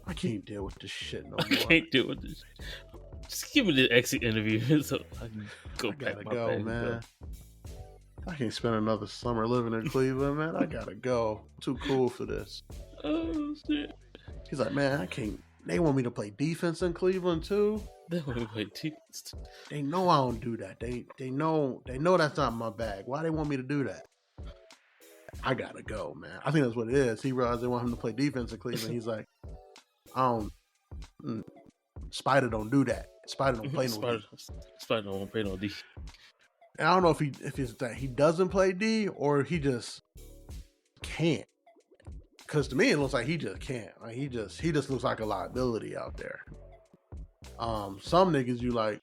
I can't deal with this shit no more. I can't deal with this. Just give me the exit interview so I can go back. I gotta go, man. I can't spend another summer living in Cleveland, man. I gotta go. I'm too cool for this. Oh shit. He's like, man, I can't. They want me to play defense in Cleveland too. They want me to play defense. They know I don't do that. They know that's not my bag. Why they want me to do that? I gotta go, man. I think that's what it is. He realized they want him to play defense in Cleveland. He's like, Spider don't do that. Spider don't play no D. Spider don't play no D. And I don't know if it's that he doesn't play D or he just can't. Because to me, it looks like he just can't. Like he just looks like a liability out there. Some niggas you like,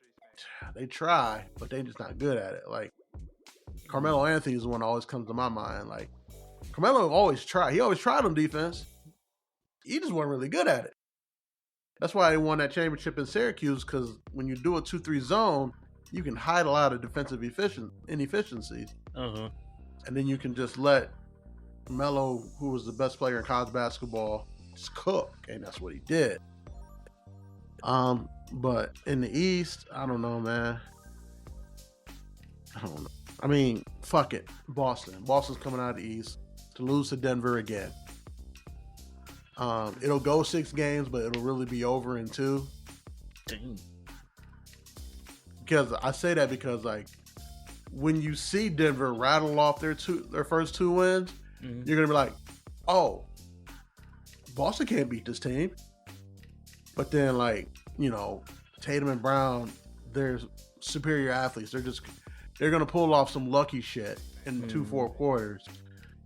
they try, but they just not good at it. Like Carmelo Anthony is the one that always comes to my mind. Like Carmelo always tried. He always tried on defense. He just wasn't really good at it. That's why they won that championship in Syracuse, because when you do a 2-3 zone, you can hide a lot of defensive inefficiencies. Uh-huh. And then you can just let Melo, who was the best player in college basketball, just cook. And that's what he did. But in the East, I don't know, man. I don't know. I mean, fuck it. Boston's coming out of the East to lose to Denver again. It'll go 6 games, but it'll really be over in 2. Dang. Because I say that because, like, when you see Denver rattle off their first 2 wins, you're gonna be like, "Oh, Boston can't beat this team." But then, like, you know, Tatum and Brown, they're superior athletes. They're gonna pull off some lucky shit in 2-4 quarters.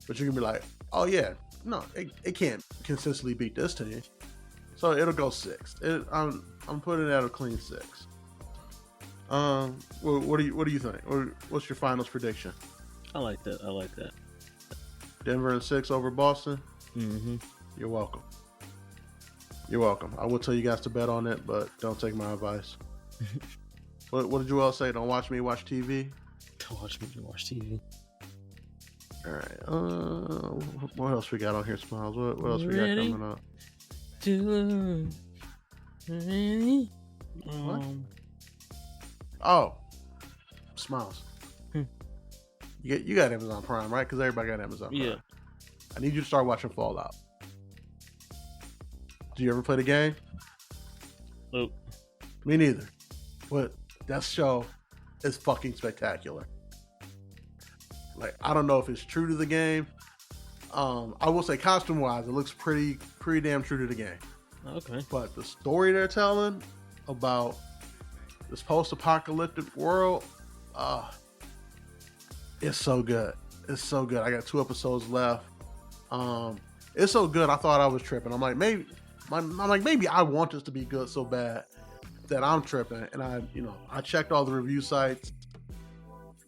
But you're gonna be like, "Oh yeah, no, it can't consistently beat this team." So it'll go 6. I'm putting it at a clean 6. What do you think? What's your finals prediction? I like that. Denver in 6 over Boston. Mm-hmm. You're welcome. I will tell you guys to bet on it, but don't take my advice. What did Joel say? Don't watch me watch TV. Don't watch me watch TV. All right. What else we got on here, Smiles? What else we got coming up? Ready? What? Oh, Smiles. You got Amazon Prime, right? Because everybody got Amazon Prime. Yeah. I need you to start watching Fallout. Do you ever play the game? Nope. Me neither. But that show is fucking spectacular. Like, I don't know if it's true to the game. I will say costume-wise, it looks pretty damn true to the game. Okay. But the story they're telling about this post-apocalyptic world, it's so good. It's so good. I got 2 episodes left. It's so good. I thought I was tripping. I'm like, maybe I want this to be good so bad that I'm tripping. And I checked all the review sites,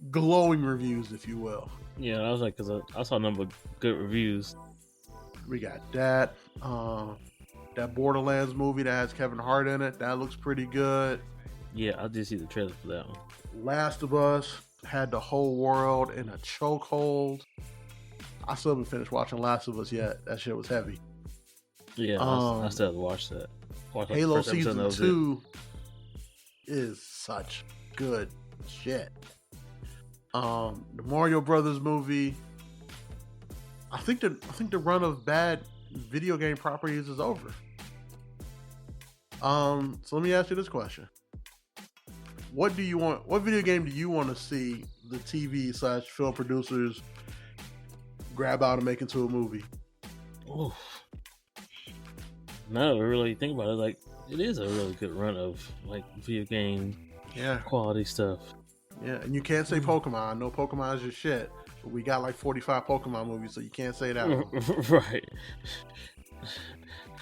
glowing reviews, if you will. Yeah, I was like, because I saw a number of good reviews. We got that Borderlands movie that has Kevin Hart in it. That looks pretty good. Yeah, I did see the trailer for that one. Last of Us had the whole world in a chokehold. I still haven't finished watching Last of Us yet. That shit was heavy. Yeah, I still have to watch that. Halo Season 2 is such good shit. The Mario Brothers movie. I think the run of bad video game properties is over. So let me ask you this question. What video game do you want to see the TV/film producers grab out and make into a movie? Oof. No, really think about it. Like, it is a really good run of like video game quality stuff. Yeah, and you can't say Pokemon. I know Pokemon is your shit, but we got like 45 Pokemon movies, so you can't say that one. Right.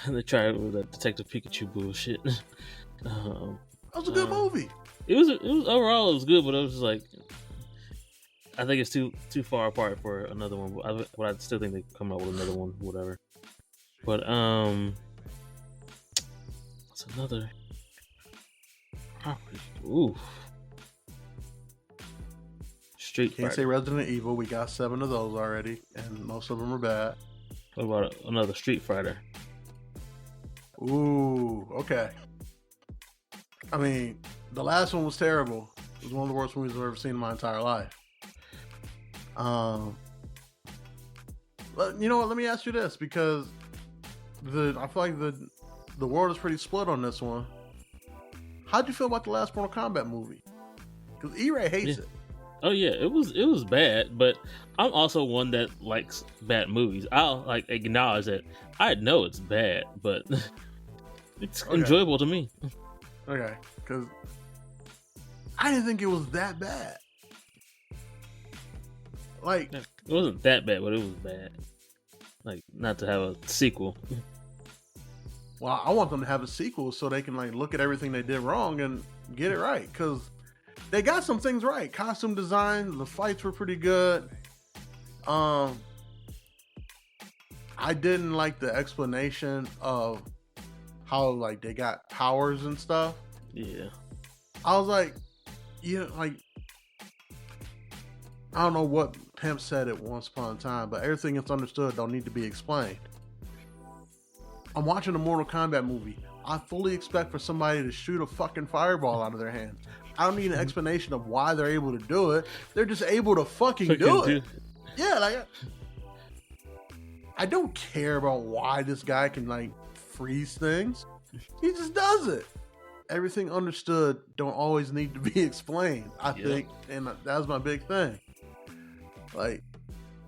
They tried with that Detective Pikachu bullshit. That was a good movie. It was overall it was good, but it was just like, I think it's too far apart for another one. But I still think they come out with another one, whatever. But what's another property? Ooh, Street Fighter. Can't say Resident Evil. We got 7 of those already, and most of them are bad. What about another Street Fighter? Ooh, okay. I mean, the last one was terrible. It was one of the worst movies I've ever seen in my entire life. But you know what? Let me ask you this, because I feel like the world is pretty split on this one. How'd you feel about the last Mortal Kombat movie? Because E-Ray hates it. Oh yeah, it was bad, but I'm also one that likes bad movies. I'll like acknowledge that I know it's bad, but it's enjoyable to me. Okay, because I didn't think it was that bad. Like, It wasn't that bad, but it was bad. Like, not to have a sequel. well, I want them to have a sequel so they can like look at everything they did wrong and get it right. Because they got some things right. Costume design, the fights were pretty good. I didn't like the explanation of how like they got powers and stuff. Yeah. I was like, like, I don't know what Pimp said it once upon a time, but everything that's understood don't need to be explained. I'm watching a Mortal Kombat movie. I fully expect for somebody to shoot a fucking fireball out of their hand. I don't need an explanation of why they're able to do it. They're just able to fucking do it. Yeah, like, I don't care about why this guy can like freeze things. He just does it. Everything understood don't always need to be explained, I think, and that was my big thing. Like,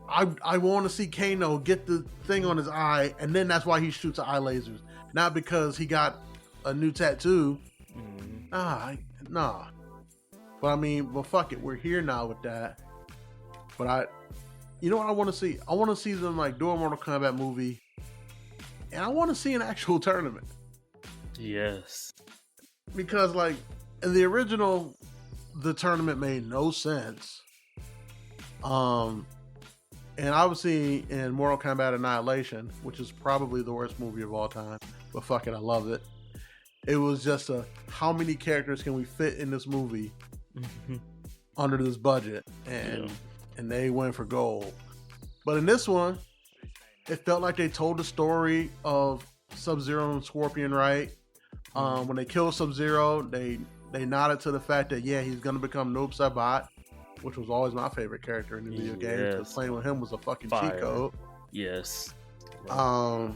I want to see Kano get the thing on his eye, and then that's why he shoots eye lasers, not because he got a new tattoo. Nah. But I mean, but fuck it, we're here now with that. But you know what I want to see? I want to see them like do a Mortal Kombat movie, and I want to see an actual tournament. Yes. Because like in the original, the tournament made no sense. And obviously in Mortal Kombat Annihilation, which is probably the worst movie of all time, but fuck it, I love it. It was just how many characters can we fit in this movie under this budget, and they went for gold. But in this one, it felt like they told the story of Sub-Zero and Scorpion right. When they killed Sub-Zero, they nodded to the fact that he's gonna become Noob Saibot, which was always my favorite character in the video game. Because playing with him was a fucking cheat code. Yes. I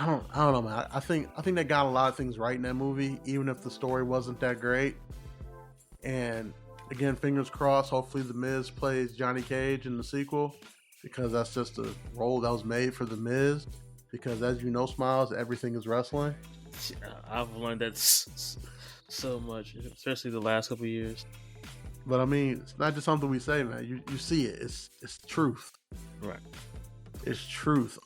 don't know, man. I think they got a lot of things right in that movie, even if the story wasn't that great. And again, fingers crossed. Hopefully, The Miz plays Johnny Cage in the sequel, because that's just a role that was made for The Miz. Because as you know, Smilez, everything is wrestling. I've learned that so much, especially the last couple of years. But I mean, it's not just something we say, man. You see it. It's truth. Right. It's truth.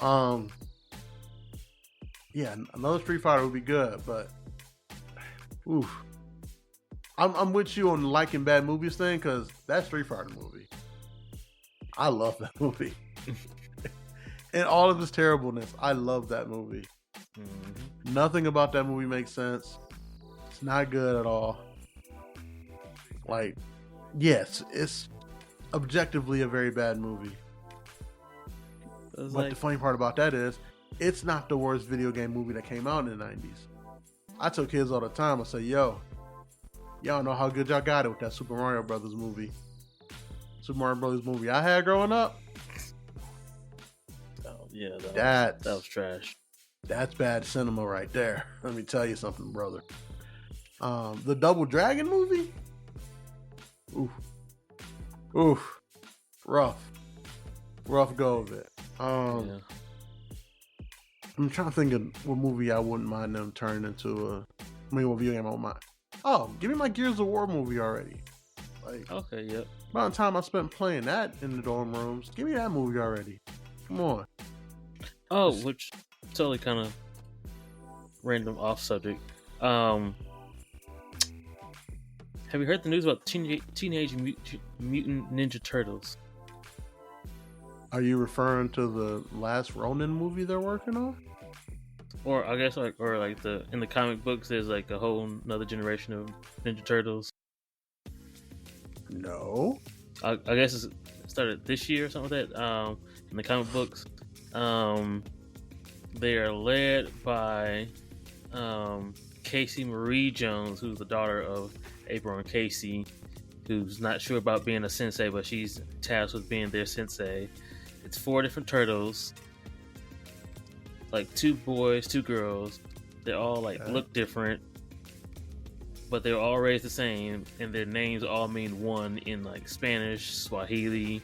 Yeah, another Street Fighter would be good, but oof. I'm with you on liking bad movies thing because that Street Fighter movie, I love that movie. And all of its terribleness, I love that movie. Mm-hmm. Nothing about that movie makes sense. It's not good at all. Like, yes, it's objectively a very bad movie. But the funny part about that is, it's not the worst video game movie that came out in the 90s. I tell kids all the time, I say, yo, y'all know how good y'all got it with that Super Mario Brothers movie. Super Mario Brothers movie I had growing up. Oh, yeah, that was trash. That's bad cinema right there. Let me tell you something, brother. The Double Dragon movie? Oof. Rough go of it. I'm trying to think of what movie I wouldn't mind them turning into what video game I wouldn't mind. Oh, give me my Gears of War movie already. Like, okay, yep. By the time I spent playing that in the dorm rooms, give me that movie already. Come on. Oh, which totally kind of random off subject. Have you heard the news about Teenage Mutant Ninja Turtles? Are you referring to the last Ronin movie they're working on? Or I guess in the comic books, there's like a whole another generation of Ninja Turtles. No. I guess it started this year or something like that. In the comic books, they are led by Casey Marie Jones, who's the daughter of April and Casey, who's not sure about being a sensei, but she's tasked with being their sensei. It's 4 different turtles, like 2 boys, 2 girls. They all look different, but they're all raised the same, and their names all mean one in like Spanish, Swahili,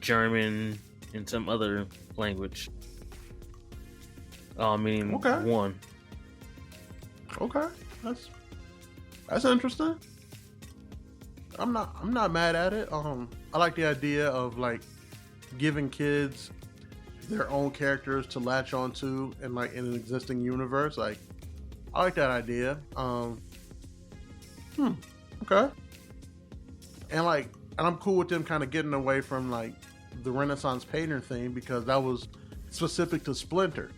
German, and some other language. All meaning one. Okay, that's interesting. I'm not mad at it. I like the idea of like giving kids their own characters to latch onto in an existing universe. Like, I like that idea. Okay. And I'm cool with them kind of getting away from like the Renaissance painter thing, because that was specific to Splinter.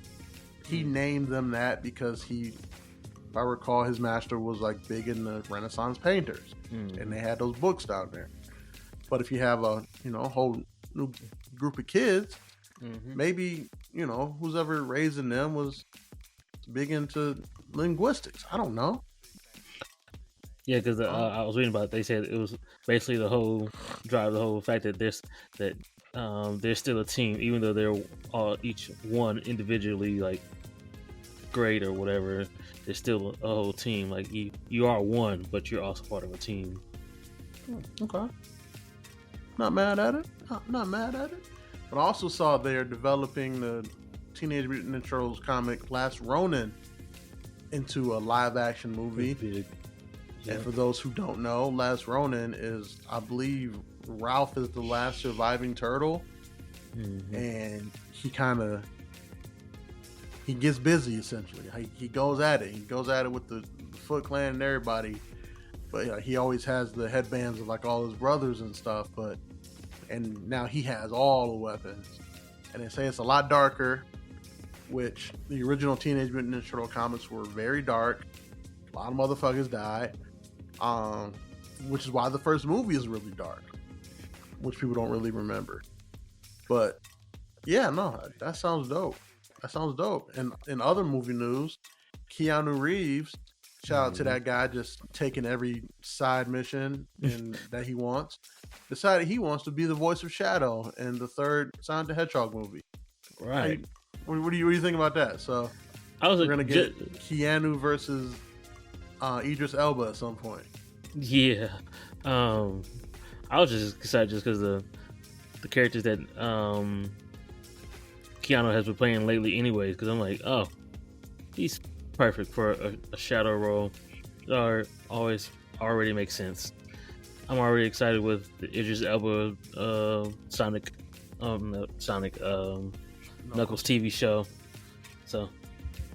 He named them that because if I recall, his master was like big in the Renaissance painters, and they had those books down there. But if you have a whole new group of kids, maybe who's ever raising them was big into linguistics. I don't know. Yeah, because I was reading about it. They said it was basically the whole fact that they're still a team, even though they're all each one individually like great or whatever. They're still a whole team. Like you are one, but you're also part of a team. Okay. Not mad at it. Not mad at it. But I also saw they're developing the Teenage Mutant Ninja Turtles comic Last Ronin into a live action movie. And for those who don't know, Last Ronin is, I believe, Ralph is the last surviving turtle, and he gets busy essentially. He goes at it. He goes at it with the Foot Clan and everybody. But he always has the headbands of like all his brothers and stuff. And now he has all the weapons. And they say it's a lot darker, which the original Teenage Mutant Ninja Turtle comics were very dark. A lot of motherfuckers died. Which is why the first movie is really dark, which people don't really remember. But yeah, no, that sounds dope. And in other movie news, Keanu Reeves, shout out to that guy just taking every side mission that he wants, decided he wants to be the voice of Shadow in the 3rd Sonic the Hedgehog movie. Right. What do you think about that? So we're gonna get Keanu versus Idris Elba at some point. Yeah. I was just excited just because the characters that Keanu has been playing lately anyways, because I'm like, oh, he's perfect for a shadow role. Already makes sense. I'm already excited with the Idris Elba Sonic the Sonic Knuckles TV show. So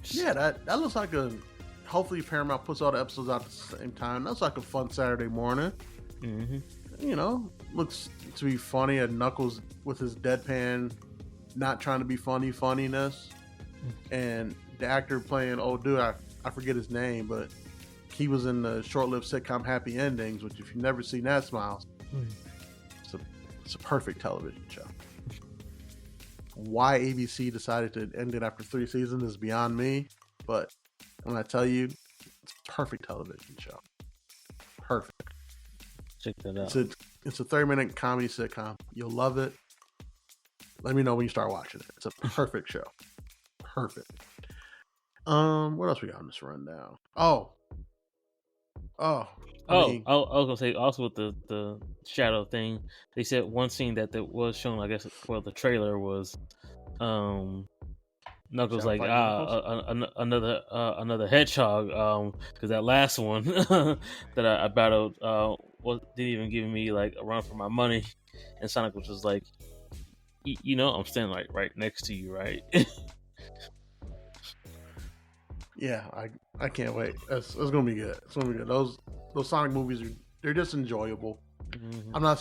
yeah, that looks like a. Hopefully, Paramount puts all the episodes out at the same time. That's like a fun Saturday morning. mm-hmm. You know, looks to be funny. And Knuckles with his deadpan, not trying to be funniness, and the actor playing old dude, I forget his name, but he was in the short-lived sitcom Happy Endings, which if you've never seen that, Smilez, it's a perfect television show. Why ABC decided to end it after 3 seasons is beyond me, but when I tell you, it's a perfect television show. Perfect. Check that out. It's a 30-minute comedy sitcom. You'll love it. Let me know when you start watching it. It's a perfect show. Perfect. What else we got on this rundown? I was gonna say also with the shadow thing, they said one scene that was shown, I guess, the trailer was, Knuckles like another hedgehog, because that last one that I battled didn't even give me like a run for my money, and Sonic was just like, you know, I'm standing like right next to you, right? Yeah, I can't wait. It's gonna be good. It's gonna be good. Those Sonic movies they're just enjoyable. Mm-hmm. I'm not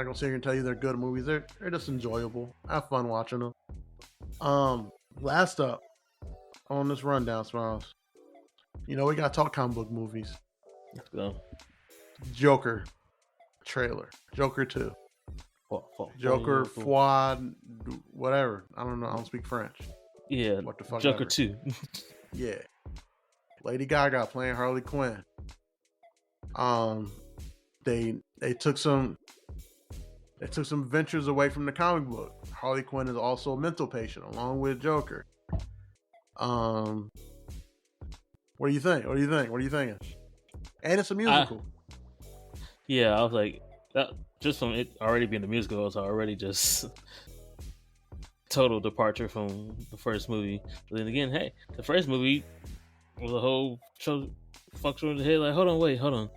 gonna sit here and tell you they're good movies. They're just enjoyable. I have fun watching them. Last up on this rundown, Smiles. You know we gotta talk comic book movies. Let's go. Joker trailer. Joker 2. Joker Fouad, whatever. I don't know. I don't speak French. Yeah. What the fuck? Joker ever. 2. Yeah. Lady Gaga playing Harley Quinn. They took some ventures away from the comic book. Harley Quinn is also a mental patient along with Joker. What do you think? What are you thinking? And it's a musical. Yeah, I was like, that just from it already being the musical, it was already just total departure from the first movie. But then again, hey, the first movie was a whole show fucks over the head. Like, hold on.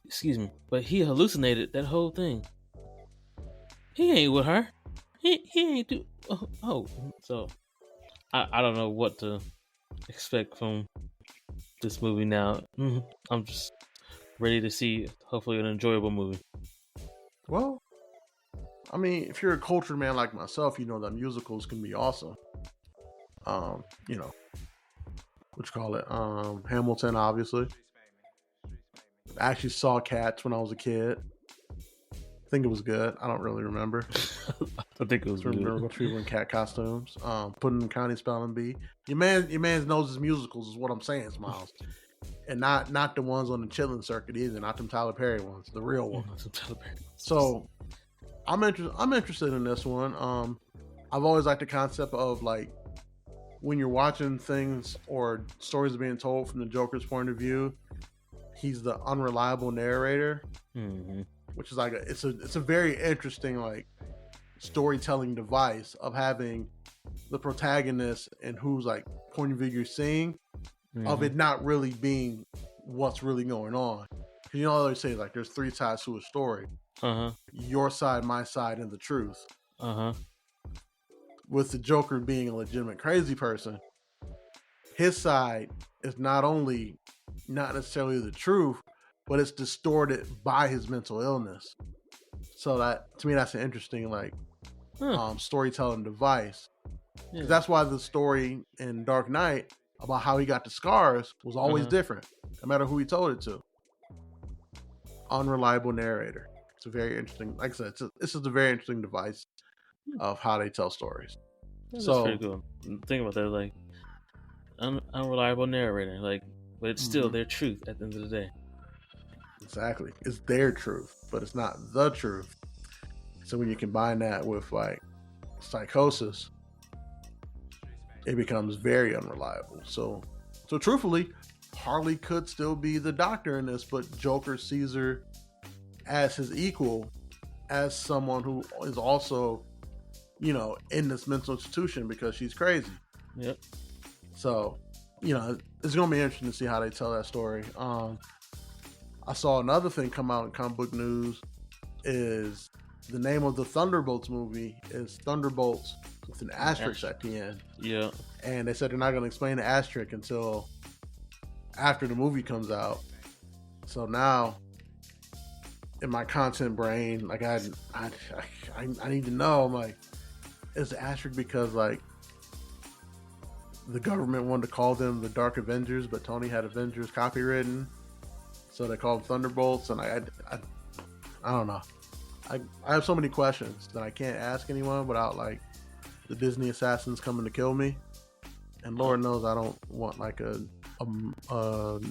Excuse me, but he hallucinated that whole thing. He ain't with her. He ain't do. Oh. So I don't know what to expect from this movie now. I'm just ready to see, hopefully, an enjoyable movie. Well, I mean, if you're a cultured man like myself, you know that musicals can be awesome. You know, what you call it? Hamilton, obviously. I actually saw Cats when I was a kid. I think it was good. I don't really remember. I think it was good. Remember people in cat costumes. Putting in County Spelling Bee. Your man knows his musicals is what I'm saying, Smilez. And not the ones on the Chitlin circuit either. Not them Tyler Perry ones. The real ones. So I'm interested in this one. I've always liked the concept of like when you're watching things or stories are being told from the Joker's point of view, he's the unreliable narrator, which is like it's a very interesting like storytelling device of having the protagonist and whose like point of view you're seeing, of it not really being what's really going on. You know, they say like there's 3 sides to a story: your side, my side, and the truth. With the Joker being a legitimate crazy person, his side is not only not necessarily the truth, but it's distorted by his mental illness. So that, to me, that's an interesting like storytelling device. Yeah. That's why the story in Dark Knight about how he got the scars was always different, no matter who he told it to. Unreliable narrator. It's a very interesting, like I said, this is a very interesting device of how they tell stories. That's pretty cool. Think about that, like unreliable narrator, like, but it's still their truth at the end of the day. Exactly, it's their truth, but it's not the truth. So when you combine that with like psychosis, it becomes very unreliable. So truthfully, Harley could still be the doctor in this, but Joker sees her as his equal, as someone who is also, you know, in this mental institution because she's crazy. Yep. So, you know, it's going to be interesting to see how they tell that story. I saw another thing come out in comic book news is the name of the Thunderbolts movie is Thunderbolts with an asterisk at the end. Yeah. And they said they're not going to explain the asterisk until after the movie comes out. So now, in my content brain, like I need to know. I'm like, is the asterisk because like the government wanted to call them the Dark Avengers, but Tony had Avengers copywritten, so they called them Thunderbolts? And I don't know. I have so many questions that I can't ask anyone without like the Disney assassins coming to kill me. And Lord knows I don't want like a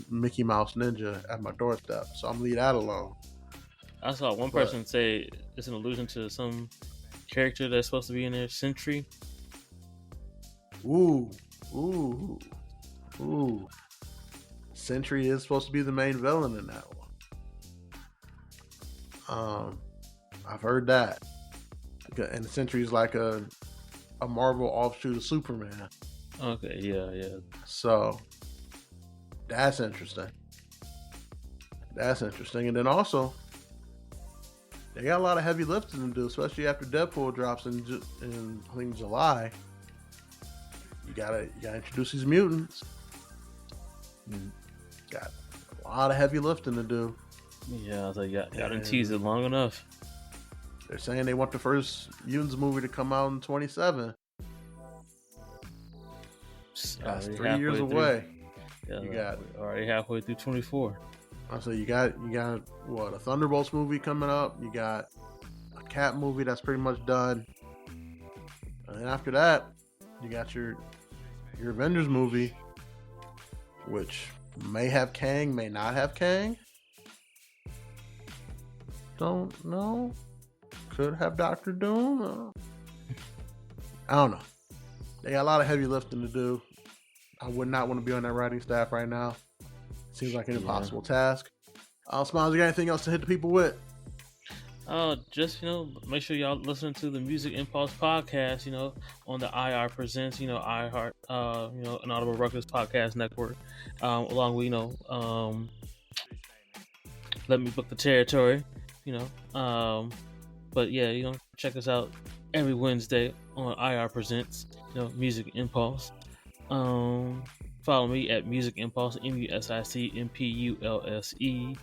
Mickey Mouse ninja at my doorstep, so I'm gonna leave that alone. I saw one person say it's an allusion to some character that's supposed to be in there, Sentry. Ooh. Sentry is supposed to be the main villain in that one. I've heard that. And Sentry's like a Marvel offshoot of Superman. Okay, yeah. So that's interesting. And then also, they got a lot of heavy lifting to do, especially after Deadpool drops in I think July. You gotta introduce these mutants. Got a lot of heavy lifting to do. Yeah, I was like, y'all didn't tease it long enough. They're saying they want the first Mutants movie to come out in 2027. That's 3 years away. Yeah, you got already halfway through 24. So you got what, a Thunderbolts movie coming up. You got a Cat movie that's pretty much done, and then after that, you got your Avengers movie, which may have Kang, may not have Kang. Don't know. Could have Doctor Doom. I don't know. They got a lot of heavy lifting to do. I would not want to be on that writing staff right now. Seems like an impossible task. Smilez, you got anything else to hit the people with? Just, make sure y'all listen to the Music Impulse podcast, on the IR Presents, iHeart, an Audible Ruckus podcast network, along with, Let Me Book the Territory, but yeah, check us out every Wednesday on IR Presents, Music Impulse. Follow me at Music Impulse, MUSICMPULSE.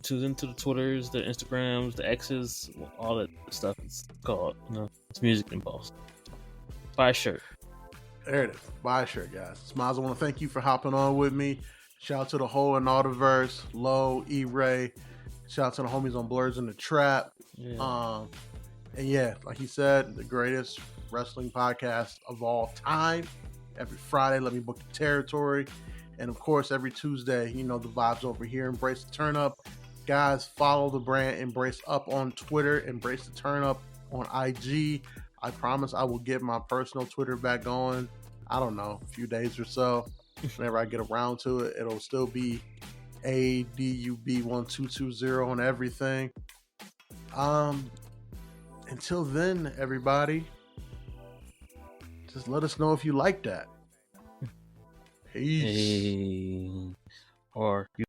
Tune into the Twitters, the Instagrams, the X's, all that stuff is called. It's Music Impulse. Buy a shirt. There it is. Buy a shirt, guys. Smilez, I want to thank you for hopping on with me. Shout out to the whole Anaudiverse, Low, E-Ray. Shout out to the homies on Blurs in the Trap. Yeah. And yeah, like he said, the greatest wrestling podcast of all time. Every Friday, Let Me Book the Territory. And of course, every Tuesday, the vibes over here. Embrace the Turn Up. Guys, follow the brand Embrace Up on Twitter. Embrace the Turn Up on IG. I promise I will get my personal Twitter back going. I don't know, a few days or so. Whenever I get around to it, it'll still be ADUB1220 on everything. Until then, everybody, just let us know if you like that. Peace. Hey. Or